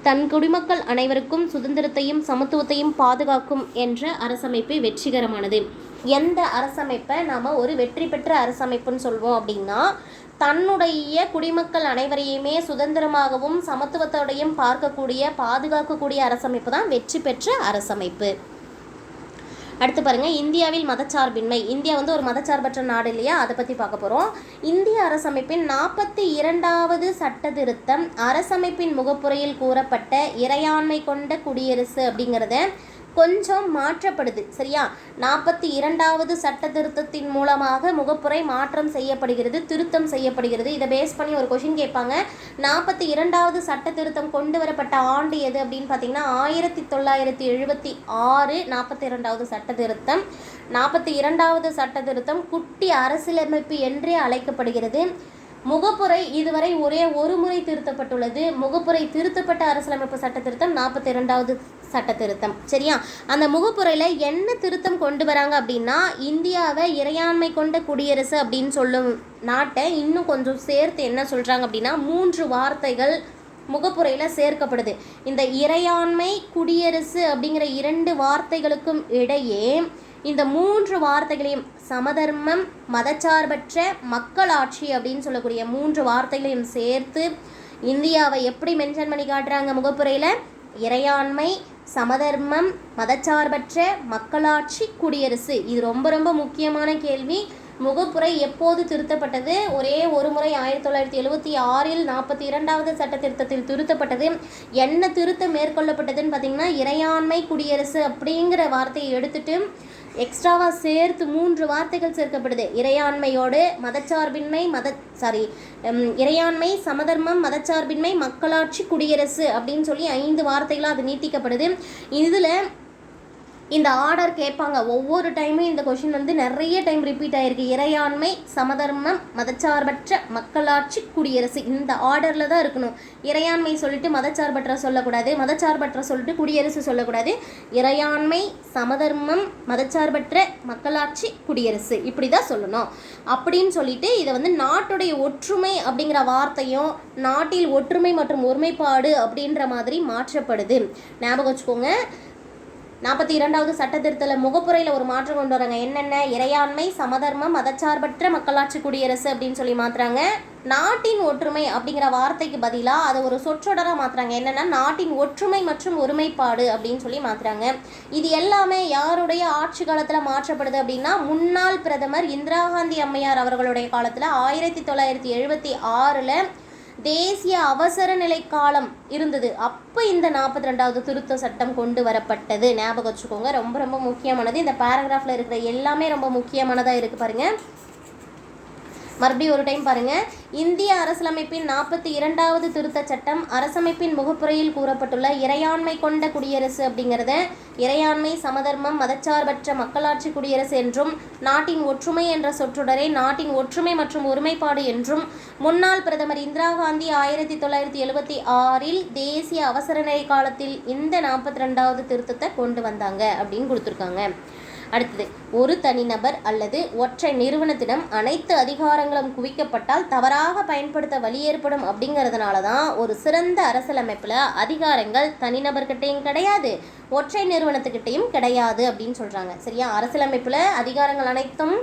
தன் குடிமக்கள் அனைவருக்கும் சுதந்திரத்தையும் சமத்துவத்தையும் பாதுகாக்கும் என்ற அரசமைப்பு வெற்றிகரமானது. எந்த அரசமைப்பை நாம் ஒரு வெற்றி பெற்ற அரசமைப்புன்னு சொல்வோம் அப்படின்னா, தன்னுடைய குடிமக்கள் அனைவரையுமே சுதந்திரமாகவும் சமத்துவத்தோடையும் பாதுகாக்கக்கூடிய அரசமைப்பு தான் வெற்றி பெற்ற அரசமைப்பு. அடுத்து பாருங்கள், இந்தியாவில் மதச்சார்பின்மை. இந்தியா வந்து ஒரு மதச்சார்பற்ற நாடு இல்லையா, அதை பற்றி பார்க்க போகிறோம். இந்திய அரசமைப்பின் 42வது சட்ட திருத்தம் அரசமைப்பின் முகப்புரையில் கூறப்பட்ட இறையாண்மை கொண்ட குடியரசு அப்படிங்கிறத கொஞ்சம் மாற்றப்படுது. சரியா, 42வது சட்ட திருத்தத்தின் மூலமாக முகப்புரை மாற்றம் செய்யப்படுகிறது, திருத்தம் செய்யப்படுகிறது. இதை பேஸ் பண்ணி ஒரு கொஷின் கேட்பாங்க. 42வது சட்ட திருத்தம் கொண்டு வரப்பட்ட ஆண்டு எது அப்படின்னு பார்த்தீங்கன்னா 1976 42வது சட்ட திருத்தம். 42வது சட்ட திருத்தம் குட்டி அரசியலமைப்பு என்றே அழைக்கப்படுகிறது. முகப்புரை இதுவரை ஒரே ஒரு முறை திருத்தப்பட்டுள்ளது. முகப்புரை திருத்தப்பட்ட அரசியலமைப்பு சட்ட திருத்தம் 42வது சட்ட திருத்தம். சரியா, அந்த முகப்புரையில் என்ன திருத்தம் கொண்டு வராங்க அப்படின்னா, இந்தியாவை இறையாண்மை கொண்ட குடியரசு அப்படின்னு சொல்லும் நாட்டை இன்னும் கொஞ்சம் சேர்த்து என்ன சொல்கிறாங்க அப்படின்னா 3 வார்த்தைகள் முகப்புரையில் சேர்க்கப்படுது. இந்த இறையாண்மை குடியரசு அப்படிங்கிற 2 வார்த்தைகளுக்கும் இடையே இந்த 3 வார்த்தைகளையும் சமதர்மம் மதச்சார்பற்ற மக்களாட்சி அப்படின்னு சொல்லக்கூடிய 3 வார்த்தைகளையும் சேர்த்து இந்தியாவை எப்படி மென்ஷன் பண்ணி காட்டுறாங்க முகப்புரையில், இறையாண்மை சமதர்மம் மதச்சார்பற்ற மக்களாட்சி குடியரசு. இது ரொம்ப ரொம்ப முக்கியமான கேள்வி. முகப்புரை எப்போது திருத்தப்பட்டது? ஒரே ஒரு முறை 1976 42வது சட்ட திருத்தத்தில் திருத்தப்பட்டது. என்ன திருத்தம் மேற்கொள்ளப்பட்டதுன்னு பார்த்தீங்கன்னா, இறையாண்மை குடியரசு அப்படிங்கிற வார்த்தையை எடுத்துட்டு எக்ஸ்ட்ராவாக சேர்த்து 3 வார்த்தைகள் சேர்க்கப்படுது. இறையாண்மையோடு மதச்சார்பின்மை இறையாண்மை சமதர்மம் மதச்சார்பின்மை மக்களாட்சி குடியரசு அப்படின்னு சொல்லி 5 வார்த்தைகளாக அது நீட்டிக்கப்படுது. இதில் இந்த ஆர்டர் கேட்பாங்க. ஒவ்வொரு டைமும் இந்த கொஷின் வந்து நிறைய டைம் ரிப்பீட் ஆகிருக்கு. இறையாண்மை சமதர்மம் மதச்சார்பற்ற மக்களாட்சி குடியரசு, இந்த ஆர்டரில் தான் இருக்கணும். இறையாண்மை சொல்லிட்டு மதச்சார்பற்ற சொல்லக்கூடாது, மதச்சார்பற்ற சொல்லிட்டு குடியரசு சொல்லக்கூடாது. இறையாண்மை சமதர்மம் மதச்சார்பற்ற மக்களாட்சி குடியரசு இப்படி தான் சொல்லணும் அப்படின்னு சொல்லிட்டு இதை வந்து நாட்டுடைய ஒற்றுமை அப்படிங்கிற வார்த்தையும் நாட்டில் ஒற்றுமை மற்றும் ஒருமைப்பாடு அப்படின்ற மாதிரி மாற்றப்படுது. ஞாபகம் வச்சுக்கோங்க. 42வது சட்ட திருத்தத்தில் முகப்புரையில் ஒரு மாற்றம் கொண்டு வராங்க. என்னென்ன? இறையாண்மை சமதர்மம் மதச்சார்பற்ற மக்களாட்சி குடியரசு அப்படின்னு சொல்லி மாற்றுறாங்க. நாட்டின் ஒற்றுமை அப்படிங்கிற வார்த்தைக்கு பதிலாக அதை ஒரு சொற்றொடராக மாற்றுறாங்க. என்னென்னா நாட்டின் ஒற்றுமை மற்றும் ஒருமைப்பாடு அப்படின்னு சொல்லி மாற்றுறாங்க. இது எல்லாமே யாருடைய ஆட்சி காலத்தில் மாற்றப்படுது அப்படின்னா, முன்னாள் பிரதமர் இந்திரா காந்தி அம்மையார் அவர்களுடைய காலத்தில் 1976 தேசிய அவசர நிலை காலம் இருந்தது. அப்போ இந்த 42வது திருத்த சட்டம் கொண்டு வரப்பட்டது. ஞாபகம் வச்சுக்கோங்க, ரொம்ப ரொம்ப முக்கியமானது. இந்த பேராகிராஃபில் இருக்கிற எல்லாமே ரொம்ப முக்கியமானதாக இருக்குது பாருங்கள். மறுபடியும் ஒரு டைம் பாருங்கள். இந்திய அரசியலமைப்பின் 42வது திருத்த சட்டம் அரசமைப்பின் முகப்புரையில் கூறப்பட்டுள்ள இறையாண்மை கொண்ட குடியரசு அப்படிங்கிறத இறையாண்மை சமதர்மம் மதச்சார்பற்ற மக்களாட்சி குடியரசு என்றும், நாட்டின் ஒற்றுமை என்ற சொற்றொடரை நாட்டின் ஒற்றுமை மற்றும் ஒருமைப்பாடு என்றும், முன்னாள் பிரதமர் இந்திரா காந்தி 1976 தேசிய அவசர நிலை காலத்தில் இந்த 42வது திருத்தத்தை கொண்டு வந்தாங்க அப்படின்னு கொடுத்துருக்காங்க. அடுத்தது, ஒரு தனிநபர் அல்லது ஒற்றை நிறுவனத்திடம் அனைத்து அதிகாரங்களும் குவிக்கப்பட்டால் தவறாக பயன்படுத்த வழி ஏற்படும் அப்படிங்கிறதுனால தான் ஒரு சிறந்த அரசியலமைப்பில் அதிகாரங்கள் தனிநபர்கிட்டையும் கிடையாது, ஒற்றை நிறுவனத்துக்கிட்டையும் கிடையாது அப்படின்னு சொல்கிறாங்க. சரியா, அரசியலமைப்பில் அதிகாரங்கள் அனைத்தும்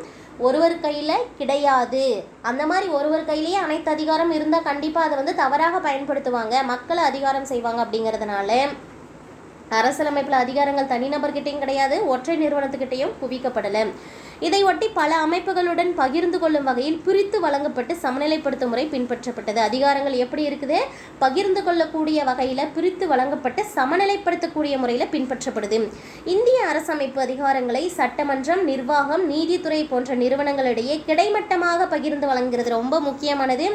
ஒருவர் கையில் கிடையாது. அந்த மாதிரி ஒருவர் கையிலேயே அனைத்து அதிகாரம் இருந்தால் கண்டிப்பாக அதை வந்து தவறாக பயன்படுத்துவாங்க, மக்களை அதிகாரம் செய்வாங்க. அப்படிங்கிறதுனால அரசியலமைப்பில் அதிகாரங்கள் தனிநபர்கிட்டையும் கிடையாது, ஒற்றை நிறுவனத்துக்கிட்டையும் குவிக்கப்படலை. இதை ஒட்டி பல அமைப்புகளுடன் பகிர்ந்து கொள்ளும் வகையில் பிரித்து வழங்கப்பட்டு சமநிலைப்படுத்தும் முறை பின்பற்றப்பட்டது. அதிகாரங்கள் எப்படி இருக்குது? பகிர்ந்து கொள்ளக்கூடிய வகையில் பிரித்து வழங்கப்பட்டு சமநிலைப்படுத்தக்கூடிய முறையில் பின்பற்றப்படுது. இந்திய அரசமைப்பு அதிகாரங்களை சட்டமன்றம், நிர்வாகம், நீதித்துறை போன்ற நிறுவனங்களிடையே கிடைமட்டமாக பகிர்ந்து வழங்குகிறது. ரொம்ப முக்கியமானது.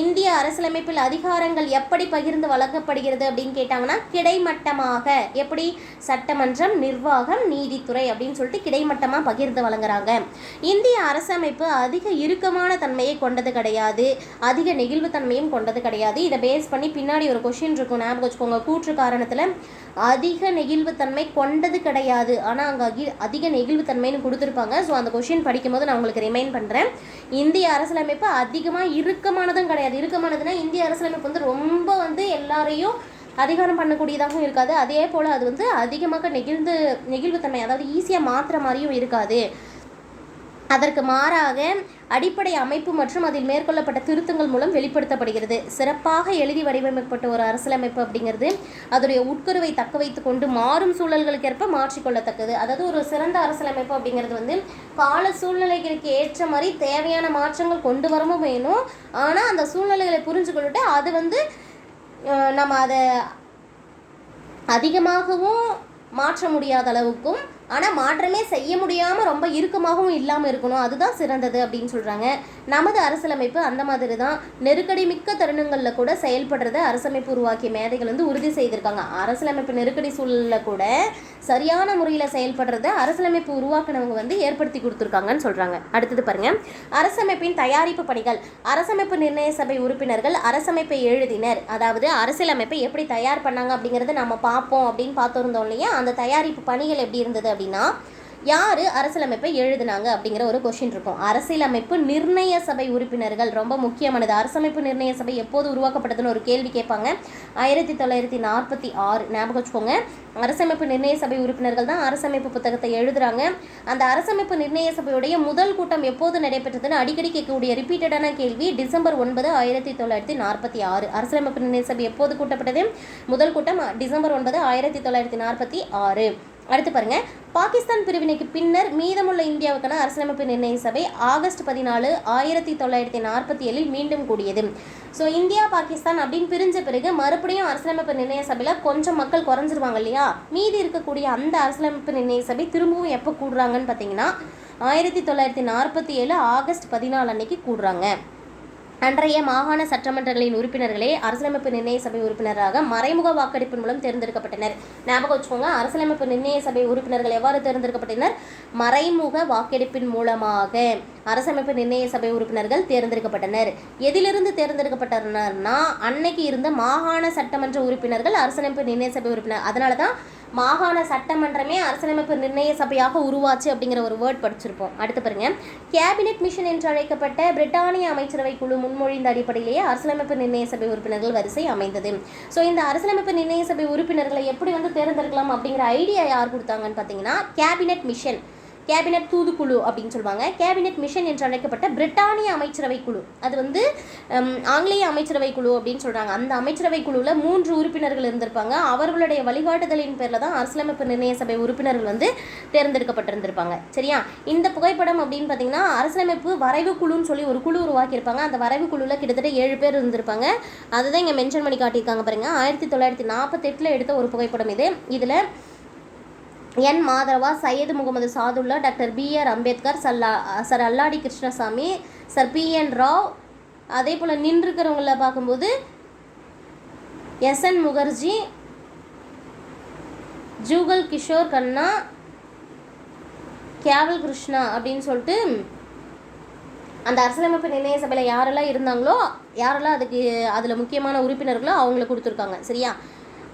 இந்திய அரசியலமைப்பில் அதிகாரங்கள் எப்படி பகிர்ந்து வழங்கப்படுகிறது அப்படின்னு கேட்டாங்கன்னா கிடைமட்டமாக. எப்படி? சட்டமன்றம், நிர்வாகம், நீதித்துறை அப்படின்னு சொல்லிட்டு கிடைமட்டமாக பகிர்ந்து வழங்குறாங்க. சொல்கிறாங்க. இந்திய அரசமைப்பு அதிக இறுக்கமான தன்மையை கொண்டது கிடையாது, அதிக நெகிழ்வுத்தன்மையும் கொண்டது கிடையாது. இதை பேஸ் பண்ணி பின்னாடி ஒரு கொஷின் இருக்கும், ஞாபகம் வச்சுக்கோங்க. கூற்று காரணத்தில் அதிக நெகிழ்வுத்தன்மை கொண்டது கிடையாது, ஆனால் அங்கே அதிக நெகிழ்வுத்தன்மைன்னு கொடுத்துருப்பாங்க. ஸோ அந்த கொஷின் படிக்கும்போது நான் உங்களுக்கு ரிமைண்ட் பண்ணுறேன். இந்திய அரசியலமைப்பு அதிகமாக இறுக்கமானதும் கிடையாது. இறுக்கமானதுன்னா இந்திய அரசியலமைப்பு வந்து ரொம்ப வந்து எல்லாரையும் அதிகாரம் பண்ணக்கூடியதாகவும் இருக்காது, அதே போல் அது வந்து அதிகமாக நெகிழ்வுத்தன்மை, அதாவது ஈஸியாக மாற்றுற மாதிரியும் இருக்காது. அதற்கு மாறாக அடிப்படை அமைப்பு மற்றும் அதில் மேற்கொள்ளப்பட்ட திருத்தங்கள் மூலம் வெளிப்படுத்தப்படுகிறது. சிறப்பாக எழுதி வடிவமைக்கப்பட்ட ஒரு அரசியலமைப்பு அப்படிங்கிறது அதோடைய உட்கருவை தக்க வைத்து கொண்டு மாறும் சூழல்களுக்கு ஏற்ப மாற்றிக்கொள்ளத்தக்கது. அதாவது ஒரு சிறந்த அரசியலமைப்பு அப்படிங்கிறது வந்து கால சூழ்நிலைகளுக்கு ஏற்ற மாதிரி தேவையான மாற்றங்கள் கொண்டு வரவும் வேணும். ஆனால் அந்த சூழ்நிலைகளை புரிஞ்சு கொள்ளிட்டு அது வந்து நம்ம அதை அதிகமாகவும் மாற்ற முடியாத அளவுக்கும், ஆனால் மாற்றமே செய்ய முடியாமல் ரொம்ப இறுக்கமாகவும் இல்லாமல் இருக்கணும், அதுதான் சிறந்தது அப்படின்னு சொல்கிறாங்க. நமது அரசியலமைப்பு அந்த மாதிரி தான். நெருக்கடி மிக்க தருணங்களில் கூட செயல்படுறத அரசமைப்பு உருவாக்கிய மேதைகள் வந்து உறுதி செய்திருக்காங்க. அரசியலமைப்பு நெருக்கடி சூழலில் கூட சரியான முறையில் செயல்படுறத அரசியலமைப்பு உருவாக்கினவங்க வந்து ஏற்படுத்தி கொடுத்துருக்காங்கன்னு சொல்கிறாங்க. அடுத்தது பாருங்கள், அரசமைப்பின் தயாரிப்பு பணிகள். அரசமைப்பு நிர்ணய சபை உறுப்பினர்கள் அரசமைப்பை எழுதினர், அதாவது அரசியலமைப்பை எப்படி தயார் பண்ணாங்க அப்படிங்கிறத நம்ம பார்ப்போம் அப்படின்னு பார்த்துருந்தோம் இல்லையா. அந்த தயாரிப்பு பணிகள் எப்படி இருந்தது அப்படின்னா, யார் அரசியலமைப்பை எழுதினாங்க அப்படிங்கிற ஒரு கொஷின் இருக்கும். அரசியலமைப்பு நிர்ணய சபை உறுப்பினர்கள் ரொம்ப முக்கியமானது. அரசமைப்பு நிர்ணய சபை எப்போது உருவாக்கப்பட்டதுன்னு ஒரு கேள்வி கேட்பாங்க. 1946 ஞாபகம் வச்சுக்கோங்க. அரசமைப்பு நிர்ணய சபை உறுப்பினர்கள் தான் அரசமைப்பு புத்தகத்தை எழுதுறாங்க. அந்த அரசமைப்பு நிர்ணய சபையுடைய முதல் கூட்டம் எப்போது நடைபெற்றதுன்னு அடிக்கடி கேட்கக்கூடிய ரிப்பீட்டடான கேள்வி. டிசம்பர் 9, 1946. அரசியலமைப்பு நிர்ணய சபை எப்போது கூட்டப்பட்டது? முதல் கூட்டம் டிசம்பர் 9, 1946. அடுத்து பாருங்க, பாகிஸ்தான் பிரிவினைக்கு பின்னர் மீதமுள்ள இந்தியாவுக்கான அரசியலமைப்பு நிர்ணய சபை ஆகஸ்ட் 14, 1947 மீண்டும் கூடியது. ஸோ இந்தியா பாகிஸ்தான் அப்படின்னு பிரிஞ்ச பிறகு மறுபடியும் அரசியலமைப்பு நிர்ணய சபையில் கொஞ்சம் மக்கள் குறைஞ்சிருவாங்க இல்லையா. மீதி இருக்கக்கூடிய அந்த அரசியலமைப்பு நிர்ணய சபை திரும்பவும் எப்போ கூடுறாங்கன்னு பார்த்தீங்கன்னா 1947 ஆகஸ்ட் 14 அன்னைக்கு கூடுறாங்க. அன்றைய மாகாண சட்டமன்றங்களின் உறுப்பினர்களே அரசியலமைப்பு நிர்ணய சபை உறுப்பினராக மறைமுக வாக்கெடுப்பின் மூலம் தேர்ந்தெடுக்கப்பட்டனர். ஞாபகம் வச்சுக்கோங்க, அரசியலமைப்பு நிர்ணய சபை உறுப்பினர்கள் எவ்வாறு தேர்ந்தெடுக்கப்பட்டனர்? மறைமுக வாக்கெடுப்பின் மூலமாக அரசமைப்பு நிர்ணய சபை உறுப்பினர்கள் தேர்ந்தெடுக்கப்பட்டனர். எதிலிருந்து தேர்ந்தெடுக்கப்பட்டனர்னா, அன்னைக்கு இருந்த மாகாண சட்டமன்ற உறுப்பினர்கள் அரசியலமைப்பு நிர்ணய சபை உறுப்பினர். அதனால தான் மாகாண சட்டமன்றமே அரசியலமைப்பு நிர்ணய சபையாக உருவாச்சு அப்படிங்கிற ஒரு வேர்ட் படிச்சிருப்போம். அடுத்து பாருங்க, கேபினெட் மிஷன் என்று அழைக்கப்பட்ட பிரிட்டானிய அமைச்சரவை குழு முன்மொழிந்த அடிப்படையிலேயே அரசியலமைப்பு நிர்ணய சபை உறுப்பினர்கள் வரிசை அமைந்தது. ஸோ இந்த அரசியலமைப்பு நிர்ணய சபை உறுப்பினர்களை எப்படி வந்து தேர்ந்தெடுக்கலாம் அப்படிங்கிற ஐடியா யார் கொடுத்தாங்கன்னு பார்த்தீங்கன்னா, கேபினெட் மிஷன், கேபினெட் தூதுக்குழு அப்படின்னு சொல்லுவாங்க. கேபினெட் மிஷன் என்று அழைக்கப்பட்ட பிரிட்டானிய அமைச்சரவை குழு, அது வந்து ஆங்கிலேய அமைச்சரவை குழு அப்படின்னு சொல்கிறாங்க. அந்த அமைச்சரவை குழுவில் 3 உறுப்பினர்கள் இருந்திருப்பாங்க. அவர்களுடைய வழிகாட்டுதலின் பேரில் தான் அரசியலமைப்பு நிர்ணய சபை உறுப்பினர்கள் வந்து தேர்ந்தெடுக்கப்பட்டிருந்திருப்பாங்க. சரியா? இந்த புகைப்படம் அப்படின்னு பார்த்தீங்கன்னா, அரசியலமைப்பு வரைவு குழுன்னு சொல்லி ஒரு குழு உருவாக்கியிருப்பாங்க. அந்த வரைவு குழுவில் கிட்டத்தட்ட 7 பேர் இருந்திருப்பாங்க. அதுதான் இங்கே மென்ஷன் பண்ணி காட்டியிருக்காங்க பாருங்க. 1948 எடுத்த ஒரு புகைப்படம் இது. இதில் N Madhava, Syed Mohammad Saadulla, doctor BR Ambedkar, sir Alladi Krishnaswami, sir PN Rao, அதே போல் நின்றுக்கிறவங்கள பார்க்கும்போது SN முகர்ஜி, ஜூகல் கிஷோர் கண்ணா, கேவல் கிருஷ்ணா அப்படின்னு சொல்லிட்டு அந்த அரசியலமைப்பு நிர்ணய சபையில் யாரெல்லாம் இருந்தாங்களோ, யாரெல்லாம் அதில் முக்கியமான உறுப்பினர்களோ அவங்கள கொடுத்துருக்காங்க. சரியா?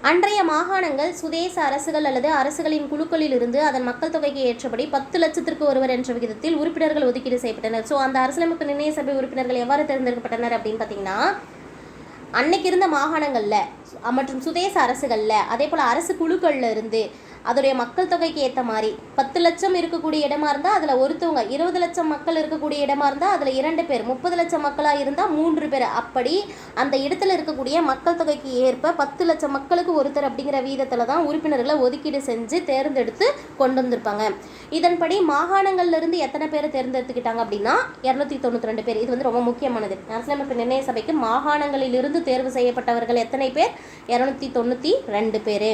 அன்றைய மாகாணங்கள் சுதேச அரசுகள் அல்லது அரசுகளின் குழுக்களில் இருந்து அதன் மக்கள் தொகைக்கு ஏற்றபடி 10 லட்சத்திற்கு ஒருவர் என்ற விகிதத்தில் உறுப்பினர்கள் ஒதுக்கீடு செய்யப்பட்டனர். ஸோ அந்த அரசியலமைப்பு நிர்ணய சபை உறுப்பினர்கள் எவ்வாறு தேர்ந்தெடுக்கப்பட்டனர் அப்படின்னு பார்த்தீங்கன்னா, அன்னைக்கு இருந்த மாகாணங்களில் மற்றும் சுதேச அரசுகளில் அதே போல் அரசு குழுக்களில் இருந்து அதோடைய மக்கள் தொகைக்கு ஏற்ற மாதிரி 10 லட்சம் இருக்கக்கூடிய இடமா இருந்தால் அதில் ஒருத்தவங்க, 20 லட்சம் மக்கள் இருக்கக்கூடிய இடமா இருந்தால் அதில் 2 பேர், 30 லட்சம் மக்களாக இருந்தால் 3 பேர், அப்படி அந்த இடத்துல இருக்கக்கூடிய மக்கள் தொகைக்கு ஏற்ப 10 லட்சம் மக்களுக்கு ஒருத்தர் அப்படிங்கிற வீதத்தில் தான் உறுப்பினர்களை ஒதுக்கீடு செஞ்சு தேர்ந்தெடுத்து கொண்டு வந்திருப்பாங்க. இதன்படி மாகாணங்கள்லேருந்து எத்தனை பேரை தேர்ந்தெடுத்துக்கிட்டாங்க அப்படின்னா 292 பேர். இது வந்து ரொம்ப முக்கியமானது. அரசியலமைப்பு நிர்ணய சபைக்கு மாகாணங்களிலிருந்து தேர்வு செய்யப்பட்டவர்கள் எத்தனை பேர்? 292 பேர்.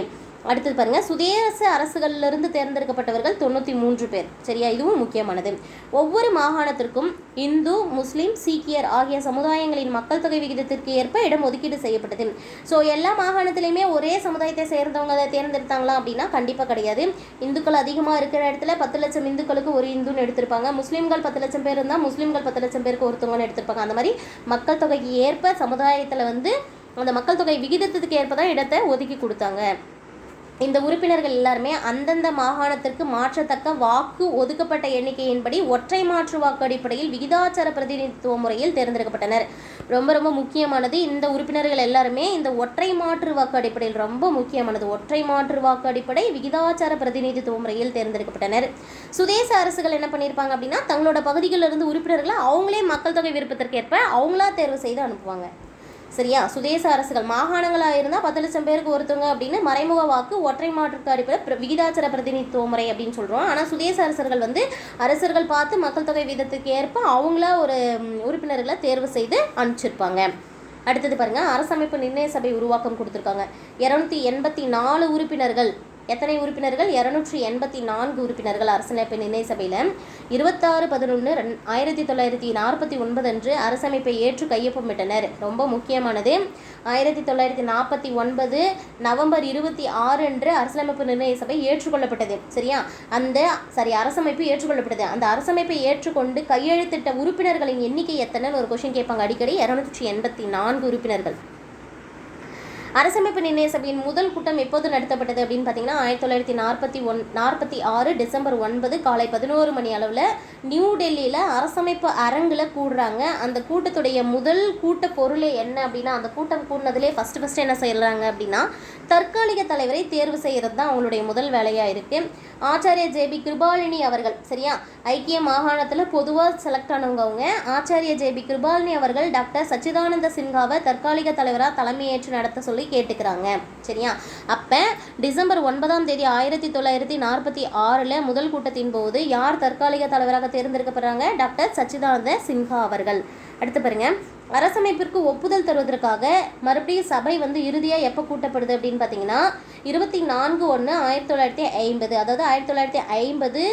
அடுத்தது பாருங்கள், சுதேச அரசுகளிலிருந்து தேர்ந்தெடுக்கப்பட்டவர்கள் 93 பேர். சரியா, இதுவும் முக்கியமானது. ஒவ்வொரு மாகாணத்திற்கும் இந்து, முஸ்லீம், சீக்கியர் ஆகிய சமுதாயங்களின் மக்கள் தொகை விகிதத்திற்கு ஏற்ப இடம் ஒதுக்கீடு செய்யப்பட்டது. ஸோ எல்லா மாகாணத்திலையுமே ஒரே சமுதாயத்தை சேர்ந்தவங்க தேர்ந்தெடுத்தாங்களா அப்படின்னா கண்டிப்பாக கிடையாது. இந்துக்கள் அதிகமாக இருக்கிற இடத்துல 10 லட்சம் இந்துக்களுக்கு ஒரு இந்துன்னு எடுத்திருப்பாங்க. முஸ்லீம்கள் 10 லட்சம் பேர் இருந்தால் முஸ்லீம்கள் 10 லட்சம் பேருக்கு ஒருத்தவங்கன்னு எடுத்திருப்பாங்க. அந்த மாதிரி மக்கள் தொகைக்கு ஏற்ப சமுதாயத்தில் வந்து அந்த மக்கள் தொகை விகிதத்துக்கு ஏற்ப தான் இடத்தை ஒதுக்கி கொடுத்தாங்க. இந்த உறுப்பினர்கள் எல்லாருமே அந்தந்த மாகாணத்திற்கு மாற்றத்தக்க வாக்கு ஒதுக்கப்பட்ட எண்ணிக்கையின்படி ஒற்றை மாற்று வாக்கு அடிப்படையில் விகிதாச்சார பிரதிநிதித்துவ முறையில் தேர்ந்தெடுக்கப்பட்டனர். ரொம்ப ரொம்ப முக்கியமானது. இந்த உறுப்பினர்கள் எல்லாருமே இந்த ஒற்றை மாற்று வாக்கு அடிப்படையில் ரொம்ப முக்கியமானது. ஒற்றை மாற்று வாக்கு அடிப்படை விகிதாச்சார பிரதிநிதித்துவ முறையில் தேர்ந்தெடுக்கப்பட்டனர். சுதேச அரசுகள் என்ன பண்ணியிருப்பாங்க அப்படின்னா தங்களோட பகுதிகளிலிருந்து உறுப்பினர்களை அவங்களே மக்கள் தொகை விருப்பத்திற்கேற்ப அவங்களா தேர்வு செய்து அனுப்புவாங்க. சரியா, சுதேச அரசுகள் மாகாணங்களாக இருந்தால் 10 லட்சம் பேருக்கு ஒருத்தவங்க அப்படின்னு மறைமுக வாக்கு ஒற்றை மாற்றுக்கு அடிப்படை விகிதாச்சார பிரதிநிதித்துவ முறை அப்படின்னு சொல்கிறோம். ஆனால் சுதேச அரசர்கள் வந்து அரசர்கள் பார்த்து மக்கள் தொகை விகிதத்துக்கு ஏற்ப அவங்களா ஒரு உறுப்பினர்களை தேர்வு செய்து அனுப்பிச்சிருப்பாங்க. அடுத்தது பாருங்கள், அரசமைப்பு நிர்ணய சபை உருவாக்கம் கொடுத்துருக்காங்க. 284 உறுப்பினர்கள். எத்தனை உறுப்பினர்கள்? 284 உறுப்பினர்கள் அரசமைப்பு நிர்ணய சபையில். 26/11/1949 அன்று அரசமைப்பை ஏற்று கையொப்பமிட்டனர். ரொம்ப முக்கியமானது. 1949 நவம்பர் 26 அன்று அரசியலமைப்பு நிர்ணய சபை ஏற்றுக்கொள்ளப்பட்டது. சரியா, அரசமைப்பு ஏற்றுக்கொள்ளப்பட்டது. அந்த அரசமைப்பை ஏற்றுக்கொண்டு கையெழுத்திட்ட உறுப்பினர்களின் எண்ணிக்கை எத்தனைன்னு ஒரு கொஸ்டின் கேட்பாங்க அடிக்கடி. 284 உறுப்பினர்கள். அரசமைப்பு நிர்ணய சபையின் முதல் கூட்டம் எப்போது நடத்தப்பட்டது அப்படின்னு பார்த்தீங்கன்னா 1946 டிசம்பர் 9 காலை 11 மணி அளவில் நியூ டெல்லியில் அரசமைப்பு அரங்கில் கூடுறாங்க. அந்த கூட்டத்துடைய முதல் கூட்ட பொருளே என்ன அப்படின்னா, அந்த கூட்டம் கூடினதுலேயே ஃபஸ்ட்டு என்ன செய்கிறாங்க அப்படின்னா தற்காலிக தலைவரை தேர்வு செய்கிறது தான் அவங்களுடைய முதல் வேலையாக இருக்குது. ஆச்சாரிய ஜேபி கிருபாலினி அவர்கள், சரியா, ஐக்கிய மாகாணத்தில் பொதுவாக செலக்ட் ஆனவங்க அவங்க. ஆச்சாரிய ஜேபி கிருபாலினி அவர்கள் டாக்டர் சச்சிதானந்த சின்ஹாவை தற்காலிக தலைவராக தலைமையேற்று நடத்த சொல்லி கேட்டுக்கிறாங்க. சரியா, அப்போ டிசம்பர் 9 1946 முதல் கூட்டத்தின் போது யார் தற்காலிக தலைவராக தேர்ந்தெடுக்கப்படுறாங்க? டாக்டர் சச்சிதானந்த சின்ஹா அவர்கள். அடுத்து பாருங்க, அரசமைப்பிற்கு ஒப்புதல் தருவதற்காக மறுபடியும் சபை வந்து இறுதியாக எப்போ கூட்டப்படுது அப்படின்னு பார்த்தீங்கன்னா 24/1/1950. அதாவது 1950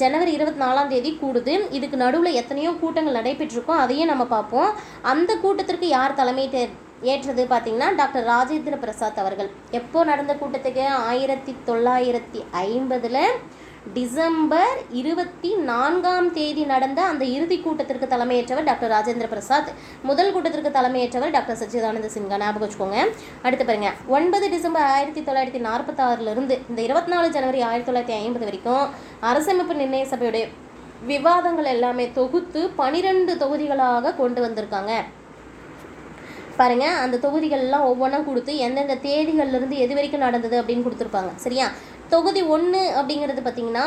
ஜனவரி 24 கூடுது. இதுக்கு நடுவில் எத்தனையோ கூட்டங்கள் நடைபெற்றிருக்கோம், அதையும் நம்ம பார்ப்போம். அந்த கூட்டத்திற்கு யார் தலைமை ஏற்றது பார்த்தீங்கன்னா டாக்டர் ராஜேந்திர பிரசாத் அவர்கள். எப்போ நடந்த கூட்டத்துக்கு? 1950 டிசம்பர் 24 நடந்த அந்த இறுதி கூட்டத்திற்கு தலைமையேற்றவர் டாக்டர் ராஜேந்திர பிரசாத். முதல் கூட்டத்திற்கு தலைமையேற்றவர் டாக்டர் சச்சிதானந்த சின்ஹா. ஞாபகம் வச்சுக்கோங்க. அடுத்து பாருங்க, 9 டிசம்பர் 1946 இந்த 24 ஜனவரி 1950 வரைக்கும் அரசமைப்பு நிர்ணய சபையுடைய விவாதங்கள் எல்லாமே தொகுத்து 12 தொகுதிகளாக கொண்டு வந்திருக்காங்க. பாருங்கள், அந்த தொகுதிகள்லாம் ஒவ்வொன்றும் கொடுத்து எந்தெந்த தேதிகள்லேருந்து எது வரைக்கும் நடந்தது அப்படின்னு கொடுத்துருப்பாங்க. சரியா, தொகுதி 1 அப்படிங்கிறது பார்த்திங்கன்னா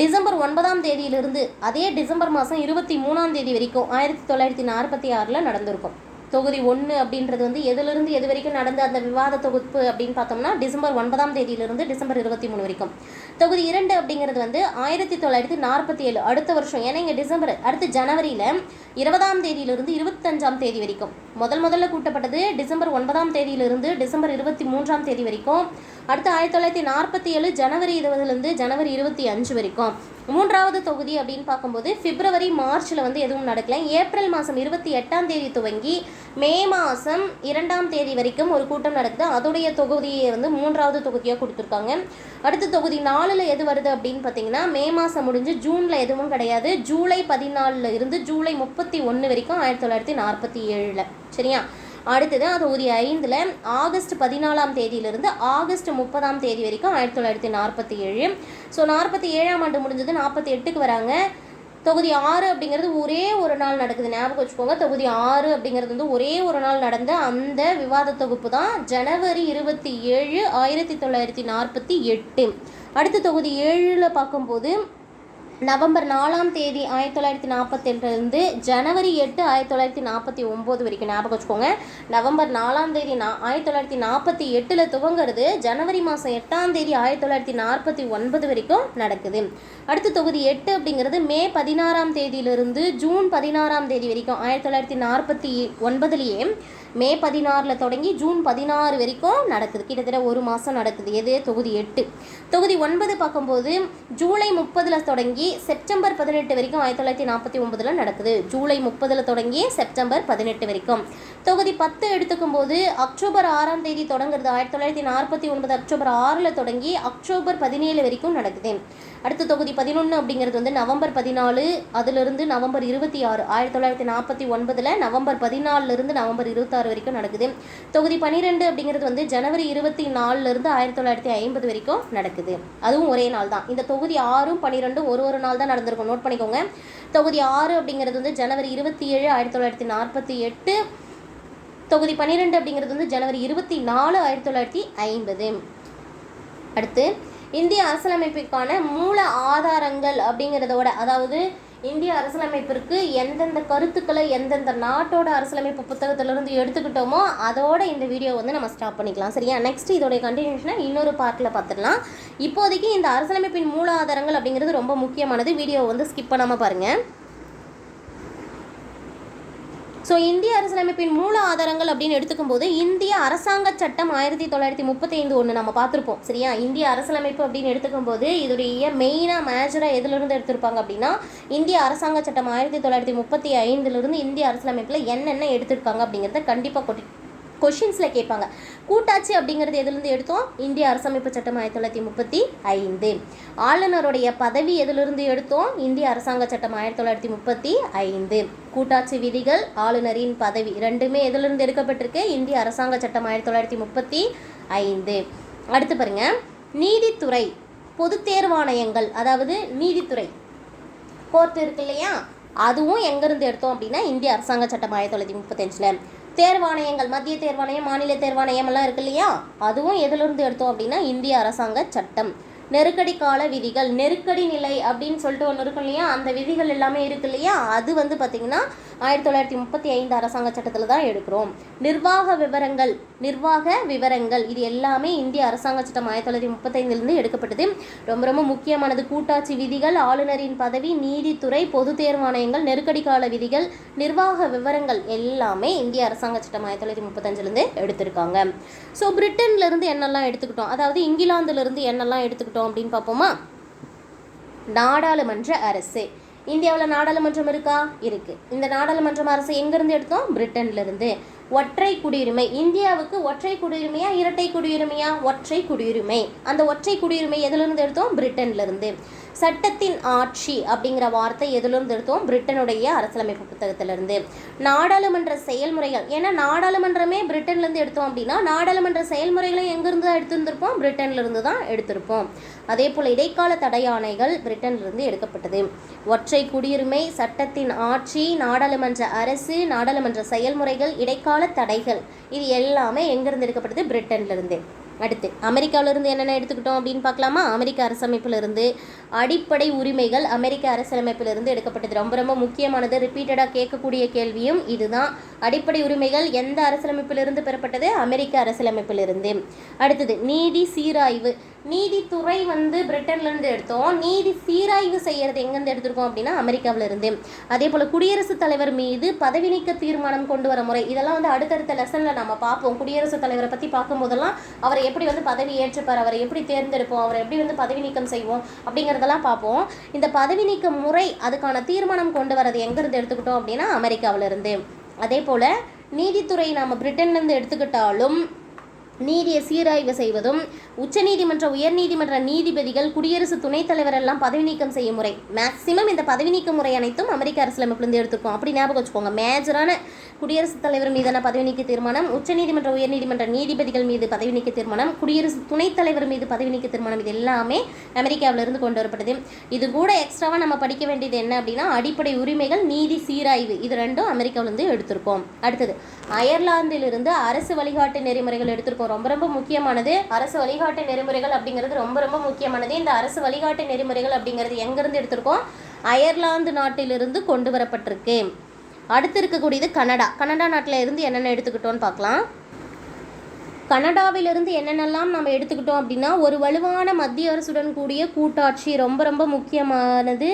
டிசம்பர் 9 அதே டிசம்பர் மாதம் 23 வரைக்கும் 1946 நடந்திருக்கும். தொகுதி 1 அப்படின்றது வந்து எதிலிருந்து எது வரைக்கும் நடந்த அந்த விவாத தொகுப்பு அப்படின்னு பார்த்தோம்னா டிசம்பர் 9 டிசம்பர் 23 வரைக்கும். தொகுதி 2 அப்படிங்கிறது வந்து 1947 அடுத்த வருஷம். ஏன்னா இங்கே டிசம்பர், அடுத்து ஜனவரியில் 20 25 வரைக்கும். முதல்ல கூட்டப்பட்டது டிசம்பர் 9 டிசம்பர் 23 வரைக்கும். அடுத்து 1947 ஜனவரி 20 ஜனவரி 25 வரைக்கும். மூன்றாவது தொகுதி அப்படின்னு பார்க்கும்போது பிப்ரவரி மார்ச்சில் வந்து எதுவும் நடக்கல. ஏப்ரல் மாதம் 28 துவங்கி மே மாதம் 2 வரைக்கும் ஒரு கூட்டம் நடக்குது. அதோடைய தொகுதியை வந்து மூன்றாவது தொகுதியாக கொடுத்துருக்காங்க. அடுத்து தொகுதி 4 எது வருது அப்படின்னு பார்த்தீங்கன்னா மே மாதம் முடிஞ்சு ஜூனில் எதுவும் கிடையாது. ஜூலை 14 ஜூலை 31 வரைக்கும் 1947. சரியா, அடுத்தது தொகுதி 5 ஆகஸ்ட் 14 ஆகஸ்ட் 30 வரைக்கும் 1947. ஸோ 47ஆம் ஆண்டு முடிஞ்சது 48க்கு வராங்க. தொகுதி 6 அப்படிங்கிறது ஒரே ஒரு நாள் நடக்குது. ஞாபகம் வச்சுக்கோங்க, தொகுதி 6 அப்படிங்கிறது வந்து ஒரே ஒரு நாள் நடந்த அந்த விவாத தொகுப்பு தான் ஜனவரி 27 1948. அடுத்து தொகுதி 7 பார்க்கும்போது நவம்பர் 4 1948 ஜனவரி 8 1949 வரைக்கும். ஞாபகம் வச்சுக்கோங்க, நவம்பர் 4 1948 துவங்கிறது, ஜனவரி மாதம் 8 1949 வரைக்கும் நடக்குது. அடுத்து தொகுதி 8 அப்படிங்கிறது மே 16 ஜூன் 16 வரைக்கும் 1949 மே 16 தொடங்கி ஜூன் 16 வரைக்கும் நடக்குது. கிட்டத்தட்ட ஒரு மாதம் நடக்குது. எது? தொகுதி 8. தொகுதி 9 பார்க்கும்போது ஜூலை 30 தொடங்கி செப்டம்பர் 18 வரைக்கும் 1949 நடக்குது. ஜூலை 30 தொடங்கி செப்டம்பர் 18 வரைக்கும். தொகுதி 10 எடுத்துக்கும் போது அக்டோபர் 6 தேதி தொடங்குறது. 1949 அக்டோபர் 6 தொடங்கி அக்டோபர் 17 வரைக்கும் நடக்குது. அடுத்து தொகுதி 11 அப்படிங்கிறது வந்து நவம்பர் 14 அதிலிருந்து நவம்பர் 26 1949 நவம்பர் 14 நவம்பர் 26 வரைக்கும் நடக்குது. தொகுதி 12 அப்படிங்கிறது வந்து ஜனவரி 24 1950 வரைக்கும் நடக்குது. அதுவும் ஒரே நாள் தான். இந்த தொகுதி 6 12 ஒரு நாள் தான் நடந்திருக்கும். நோட் பண்ணிக்கோங்க. தொகுதி 6 அப்படிங்கிறது வந்து ஜனவரி 27 1948. தொகுதி 12 அப்படிங்கிறது வந்து ஜனவரி 24 1950. அடுத்து இந்திய அரசியலமைப்பிற்கான மூல ஆதாரங்கள் அப்படிங்கிறதோட, அதாவது இந்திய அரசியலமைப்பிற்கு எந்தெந்த கருத்துக்களை எந்தெந்த நாட்டோட அரசியலமைப்பு புத்தகத்திலிருந்து எடுத்துக்கிட்டோமோ அதோட இந்த வீடியோ வந்து நம்ம ஸ்டாப் பண்ணிக்கலாம். சரியா? நெக்ஸ்ட் இதோடைய கண்டினியூஷனை இன்னொரு பார்ட்டில் பார்த்துடலாம். இப்போதைக்கு இந்த அரசியலமைப்பின் மூல ஆதாரங்கள் அப்படிங்கிறது ரொம்ப முக்கியமானது. வீடியோ வந்து ஸ்கிப் பண்ணாமல் பாருங்கள். ஸோ இந்திய அரசியலமைப்பின் மூல ஆதாரங்கள் அப்படின்னு எடுத்துக்கும் போது இந்திய அரசாங்க சட்டம் 1935 ஒன்று நம்ம பார்த்துருப்போம். சரியா? இந்திய அரசியலமைப்பு அப்படின்னு எடுத்துக்கும் போது இதோடைய மெயினாக மேஜராக எதுலேருந்து எடுத்திருப்பாங்க அப்படின்னா இந்திய அரசாங்க சட்டம் 1935 இந்திய அரசியலமைப்பில் என்னென்ன எடுத்திருக்காங்க அப்படிங்கிறத கண்டிப்பாக கொஷின்ஸில் கேட்பாங்க. கூட்டாட்சி அப்படிங்கிறது எதுலேருந்து எடுத்தோம்? இந்திய அரசமைப்பு சட்டம் 1935. ஆளுநருடைய பதவி எதிலிருந்து எடுத்தோம்? இந்திய அரசாங்க சட்டம் 1935. கூட்டாட்சி விதிகள், ஆளுநரின் பதவி ரெண்டுமே எதிலிருந்து எடுக்கப்பட்டிருக்கு? இந்திய அரசாங்க சட்டம் 1935. அடுத்து பாருங்க, நீதித்துறை, பொது தேர்வாணையங்கள், அதாவது நீதித்துறை கோர்ட் இருக்கு இல்லையா, அதுவும் எங்கேருந்து எடுத்தோம் அப்படின்னா இந்திய அரசாங்க சட்டம் 1935. தேர்வாணையங்கள், மத்திய தேர்வாணையம், மாநில தேர்வாணையம் எல்லாம் இருக்கு இல்லையா, அதுவும் எதிலிருந்து எடுத்தோம் அப்படின்னா இந்திய அரசாங்க சட்டம். நெருக்கடி கால விதிகள், நெருக்கடி நிலை அப்படின்னு சொல்லிட்டு ஒன்று இருக்கும் இல்லையா, அந்த விதிகள் எல்லாமே இருக்கு இல்லையா, அது வந்து பார்த்திங்கன்னா 1935 அரசாங்க சட்டத்தில் தான் எடுக்கிறோம். நிர்வாக விவரங்கள் இது எல்லாமே இந்திய அரசாங்க சட்டம் 1935 எடுக்கப்பட்டது. ரொம்ப ரொம்ப முக்கியமானது. கூட்டாட்சி விதிகள், ஆளுநரின் பதவி, நீதித்துறை, பொது தேர்வாணையங்கள், நெருக்கடி கால விதிகள், நிர்வாக விவரங்கள் எல்லாமே இந்திய அரசாங்க சட்டம் 1935 எடுத்திருக்காங்க. ஸோ பிரிட்டன்லேருந்து என்னெல்லாம் எடுத்துக்கிட்டோம், அதாவது இங்கிலாந்துலேருந்து என்னெல்லாம் எடுத்துக்கிட்டோம் அப்படின்னு பார்ப்போமா? நாடாளுமன்ற அரசு. இந்தியாவில் நாடாளுமன்றம் இருக்கா? இருக்குது. இந்த நாடாளுமன்றம் அரசு எங்கேருந்து எடுத்தோம்? பிரிட்டன்லேருந்து. ஒற்றை குடியுரிமை, இந்தியாவுக்கு ஒற்றை குடியுரிமையா இரட்டை குடியுரிமையா? ஒற்றை குடியுரிமை. அந்த ஒற்றை குடியுரிமை எதிலிருந்து எடுத்தோம்? பிரிட்டன்லேருந்து. சட்டத்தின் ஆட்சி அப்படிங்கிற வார்த்தை எதிலிருந்து எடுத்தோம்? பிரிட்டனுடைய அரசியலமைப்பு புத்தகத்திலிருந்து. நாடாளுமன்ற செயல்முறைகள், ஏன்னா நாடாளுமன்றமே பிரிட்டன்லேருந்து எடுத்தோம் அப்படின்னா நாடாளுமன்ற செயல்முறைகளை எங்கேருந்து தான் எடுத்திருந்திருப்போம்? பிரிட்டன்லேருந்து தான் எடுத்திருப்போம். அதே போல் இடைக்கால தடையாணைகள் பிரிட்டன்லேருந்து எடுக்கப்பட்டது. ஒற்றை குடியுரிமை, சட்டத்தின் ஆட்சி, நாடாளுமன்ற அரசு, நாடாளுமன்ற செயல்முறைகள், இடைக்கால தடைகள், இது எல்லாமே எங்கேருந்து எடுக்கப்பட்டது? பிரிட்டன்லேருந்து. அடுத்து அமெரிக்காவிலிருந்து என்னென்ன எடுத்துக்கிட்டோம் அப்படின்னு பார்க்கலாமா? அமெரிக்க அரசமைப்பிலிருந்து அடிப்படை உரிமைகள் அமெரிக்க அரசியலமைப்பிலிருந்து எடுக்கப்பட்டது. ரொம்ப ரொம்ப முக்கியமானது. ரிப்பீட்டடாக கேட்கக்கூடிய கேள்வியும் இதுதான். அடிப்படை உரிமைகள் எந்த அரசியலமைப்பிலிருந்து பெறப்பட்டது? அமெரிக்க அரசியலமைப்பிலிருந்து. அடுத்தது நீதி சீராய்வு. நீதித்துறை வந்து பிரிட்டன்லேருந்து எடுத்தோம். நீதி சீராய்வு செய்கிறது எங்கேருந்து எடுத்திருக்கோம் அப்படின்னா அமெரிக்காவிலிருந்து. அதே போல் குடியரசுத் தலைவர் மீது பதவி நீக்க தீர்மானம் கொண்டு வர முறை, இதெல்லாம் வந்து அடுத்தடுத்த லெசனில் நம்ம பார்ப்போம். குடியரசுத் தலைவரை பற்றி பார்க்கும்போதெல்லாம் அவரை எப்படி வந்து பதவி ஏற்றுப்பார், அவரை எப்படி தேர்ந்தெடுப்போம், அவரை எப்படி வந்து பதவி நீக்கம் செய்வோம் அப்படிங்கிறதெல்லாம் பார்ப்போம். இந்த பதவி நீக்க முறை, அதுக்கான தீர்மானம் கொண்டு வரது எங்கேருந்து எடுத்துக்கிட்டோம் அப்படின்னா அமெரிக்காவிலிருந்து. அதே போல் நீதித்துறை நாம் பிரிட்டன்லேருந்து எடுத்துக்கிட்டாலும் நீதியை சீராய்வு செய்வதும், உச்சநீதிமன்ற உயர்நீதிமன்ற நீதிபதிகள், குடியரசு துணைத் தலைவர் எல்லாம் பதவி நீக்கம் செய்யும் முறை, மேக்சிமம் இந்த பதவி நீக்க முறை அனைத்தும் அமெரிக்க அரசியலமைப்பிலிருந்து எடுத்துருக்கோம். அப்படி ஞாபகம் வச்சுக்கோங்க. மேஜரான குடியரசுத் தலைவர் மீதான பதவி நீக்க தீர்மானம், உச்சநீதிமன்ற உயர்நீதிமன்ற நீதிபதிகள் மீது பதவி நீக்க தீர்மானம், குடியரசு துணைத் தலைவர் மீது பதவி நீக்க தீர்மானம், இது எல்லாமே அமெரிக்காவிலிருந்து கொண்டு வரப்பட்டது. இது கூட எக்ஸ்ட்ராவாக நம்ம படிக்க வேண்டியது என்ன அப்படின்னா அடிப்படை உரிமைகள், நீதி சீராய்வு, இது ரெண்டும் அமெரிக்காவிலிருந்து எடுத்திருக்கோம். அடுத்தது அயர்லாந்திலிருந்து அரசு வழிகாட்டு நெறிமுறைகள் எடுத்திருக்கோம். ரொம்ப ரொம்ப முக்கியமானது. அரசு வழிகாட்டு நெறிமுறைகள் அப்படிங்கிறது ரொம்ப ரொம்ப முக்கியமானது. இந்த அரசு வழிகாட்டு நெறிமுறைகள் அப்படிங்கிறது எங்கேருந்து எடுத்திருக்கோம்? அயர்லாந்து நாட்டிலிருந்து கொண்டு வரப்பட்டிருக்கு. அடுத்து இருக்கக்கூடியது கனடா. கனடா நாட்டில் இருந்து என்னென்ன எடுத்துக்கிட்டோன்னு பார்க்கலாம். கனடாவிலிருந்து என்னென்னலாம் நம்ம எடுத்துக்கிட்டோம் அப்படின்னா ஒரு வலுவான மத்திய அரசுடன் கூடிய கூட்டாட்சி ரொம்ப ரொம்ப முக்கியமானது.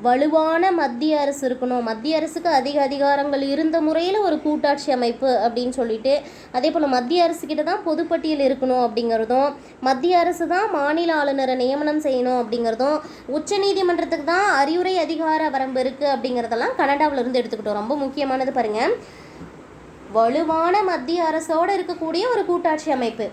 வலுவான மத்திய அரசு இருக்கணும், மத்திய அரசுக்கு அதிக அதிகாரங்கள் இருந்த முறையில் ஒரு கூட்டாட்சி அமைப்பு அப்படின்னு சொல்லிட்டு, அதே போல் மத்திய அரசுக்கிட்ட தான் பொதுப்பட்டியல் இருக்கணும் அப்படிங்கிறதும், மத்திய அரசு தான் மாநில ஆளுநரை நியமனம் செய்யணும் அப்படிங்கிறதும், உச்சநீதிமன்றத்துக்கு தான் அறிவுரை அதிகார வரம்பு இருக்குது அப்படிங்கிறதெல்லாம் கனடாவிலிருந்து எடுத்துக்கிட்டோம். ரொம்ப முக்கியமானது பாருங்கள், வலுவான மத்திய அரசோடு இருக்கக்கூடிய ஒரு கூட்டாட்சி அமைப்பு,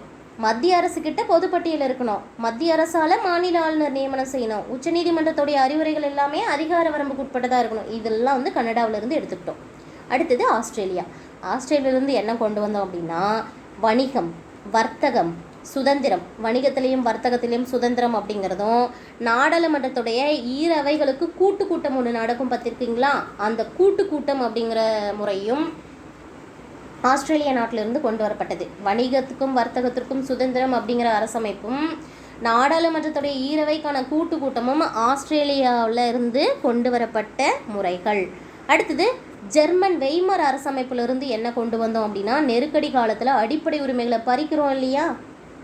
மத்திய அரசுக்கிட்ட பொதுப்பட்டியல் இருக்கணும், மத்திய அரசால் மாநில ஆளுநர் நியமனம் செய்யணும், உச்சநீதிமன்றத்துடைய அறிவுரைகள் எல்லாமே அதிகார வரம்புக்கு உட்பட்டதாக இருக்கணும். இதெல்லாம் வந்து கனடாவிலேருந்து எடுத்துக்கிட்டோம். அடுத்தது ஆஸ்திரேலியா. ஆஸ்திரேலியாவிலேருந்து என்ன கொண்டு வந்தோம் அப்படின்னா, வணிகம், வர்த்தகம், சுதந்திரம், வணிகத்திலையும் வர்த்தகத்திலையும் சுதந்திரம் அப்படிங்கிறதும், நாடாளுமன்றத்துடைய ஈரவைகளுக்கு கூட்டம் ஒன்று நடக்கும் பார்த்திருக்கீங்களா, அந்த கூட்டம் அப்படிங்கிற முறையும் ஆஸ்திரேலியா நாட்டிலிருந்து கொண்டு வரப்பட்டது. வணிகத்துக்கும் வர்த்தகத்திற்கும் சுதந்திரம் அப்படிங்கிற அரசமைப்பும் நாடாளுமன்றத்துடைய ஈரவைக்கான கூட்டமும் ஆஸ்திரேலியாவில் இருந்து கொண்டு வரப்பட்ட முறைகள். அடுத்தது ஜெர்மன் வெய்மர் அரசமைப்பிலிருந்து என்ன கொண்டு வந்தோம் அப்படின்னா, நெருக்கடி காலத்தில் அடிப்படை உரிமைகளை பறிக்கிறோம் இல்லையா,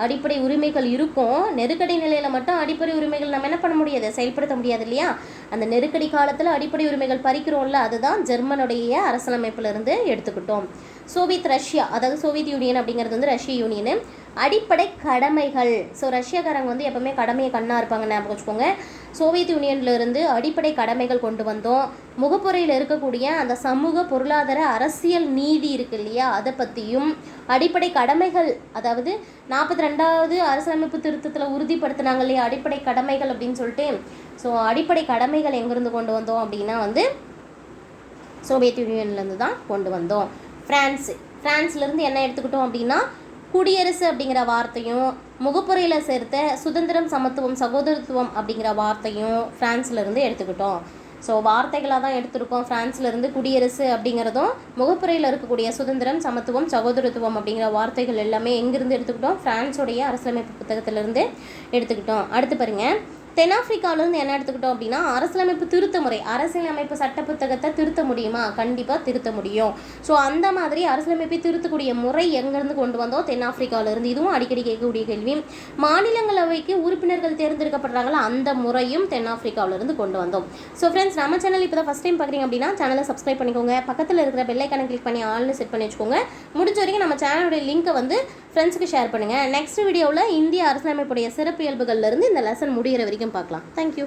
அடிப்படை உரிமைகள் இருக்கும், நெருக்கடி நிலையில் மட்டும் அடிப்படை உரிமைகள் நம்ம என்ன பண்ண முடியாது, செயல்படுத்த முடியாது இல்லையா, அந்த நெருக்கடி காலத்தில் அடிப்படை உரிமைகள் பறிக்கிறோம்ல, அதுதான் ஜெர்மனுடைய அரசியலமைப்பிலிருந்து எடுத்துக்கிட்டோம். சோவியத் ரஷ்யா, அதாவது சோவியத் யூனியன் அப்படிங்கிறது வந்து ரஷ்ய யூனியனு. அடிப்படை கடமைகள், ஸோ ரஷ்யாக்காரங்க வந்து எப்போவுமே கடமையை கண்ணாக இருப்பாங்க, ஞாபகம் வச்சுக்கோங்க. சோவியத் யூனியன்லேருந்து அடிப்படை கடமைகள் கொண்டு வந்தோம். முகப்புறையில் இருக்கக்கூடிய அந்த சமூக பொருளாதார அரசியல் நீதி இருக்குது இல்லையா, அதை பற்றியும் அடிப்படை கடமைகள், அதாவது 42வது அரசியலமைப்பு திருத்தத்தில் உறுதிப்படுத்தினாங்க இல்லையா அடிப்படை கடமைகள் அப்படின்னு சொல்லிட்டு, ஸோ அடிப்படை கடமைகள் எங்கேருந்து கொண்டு வந்தோம் அப்படின்னா வந்து சோவியத் யூனியன்லேருந்து தான் கொண்டு வந்தோம். ஃப்ரான்ஸ்லேருந்து என்ன எடுத்துக்கிட்டோம் அப்படின்னா, குடியரசு அப்படிங்கிற வார்த்தையும் முகப்புறையில் சேர்த்த சுதந்திரம், சமத்துவம், சகோதரத்துவம் அப்படிங்கிற வார்த்தையும் ஃப்ரான்ஸ்லேருந்து எடுத்துக்கிட்டோம். ஸோ வார்த்தைகளாக தான் எடுத்துருக்கோம். ஃப்ரான்ஸ்லேருந்து குடியரசு அப்படிங்கிறதும் முகப்புறையில் இருக்கக்கூடிய சுதந்திரம், சமத்துவம், சகோதரத்துவம் அப்படிங்கிற வார்த்தைகள் எல்லாமே எங்கேருந்து எடுத்துக்கிட்டோம், ஃப்ரான்ஸோடைய அரசியலமைப்பு புத்தகத்திலேருந்து எடுத்துக்கிட்டோம். அடுத்து பாருங்கள், தென்னாப்பிரிக்காவிலேருந்து என்ன எடுத்துக்கிட்டோம் அப்படின்னா, அரசியலமைப்பு திருத்த முறை, அரசியலமைப்பு சட்ட புத்தகத்தை திருத்த முடியுமா, கண்டிப்பாக திருத்த முடியும். ஸோ அந்த மாதிரி அரசியலமைப்பை திருத்தக்கூடிய முறை எங்கேருந்து கொண்டு வந்தோம், தென்னாப்பிரிக்காவிலேருந்து. இதுவும் அடிக்கடி கேட்கக்கூடிய கேள்வி. மாநிலங்களவைக்கு உறுப்பினர்கள் தேர்ந்தெடுக்கப்படுறாங்களா, அந்த முறையும் தென்னாப்பிரிக்காவிலேருந்து கொண்டு வந்தோம். ஸோ ஃப்ரெண்ட்ஸ், நம்ம சேனல் இப்போ தான் ஃபஸ்ட் டைம் பார்க்குறீங்க அப்படின்னா சேனலை சப்ஸ்கிரைப் பண்ணிக்கோங்க, பக்கத்தில் இருக்கிற பெல் ஐக்கானை கிளிக் பண்ணி ஆல்னு செட் பண்ணி வச்சுக்கோங்க. முடிஞ்ச வரைக்கும் நம்ம சேனலுடைய லிங்க்கை வந்து ஃப்ரெண்ட்ஸுக்கு ஷேர் பண்ணுங்கள். நெக்ஸ்ட் வீடியோவில் இந்திய அரசியலமைப்புடைய சிறப்பியல்புகள்லேருந்து இந்த லெசன் முடிகிற வரைக்கும் பார்க்கலாம். தேங்க்யூ.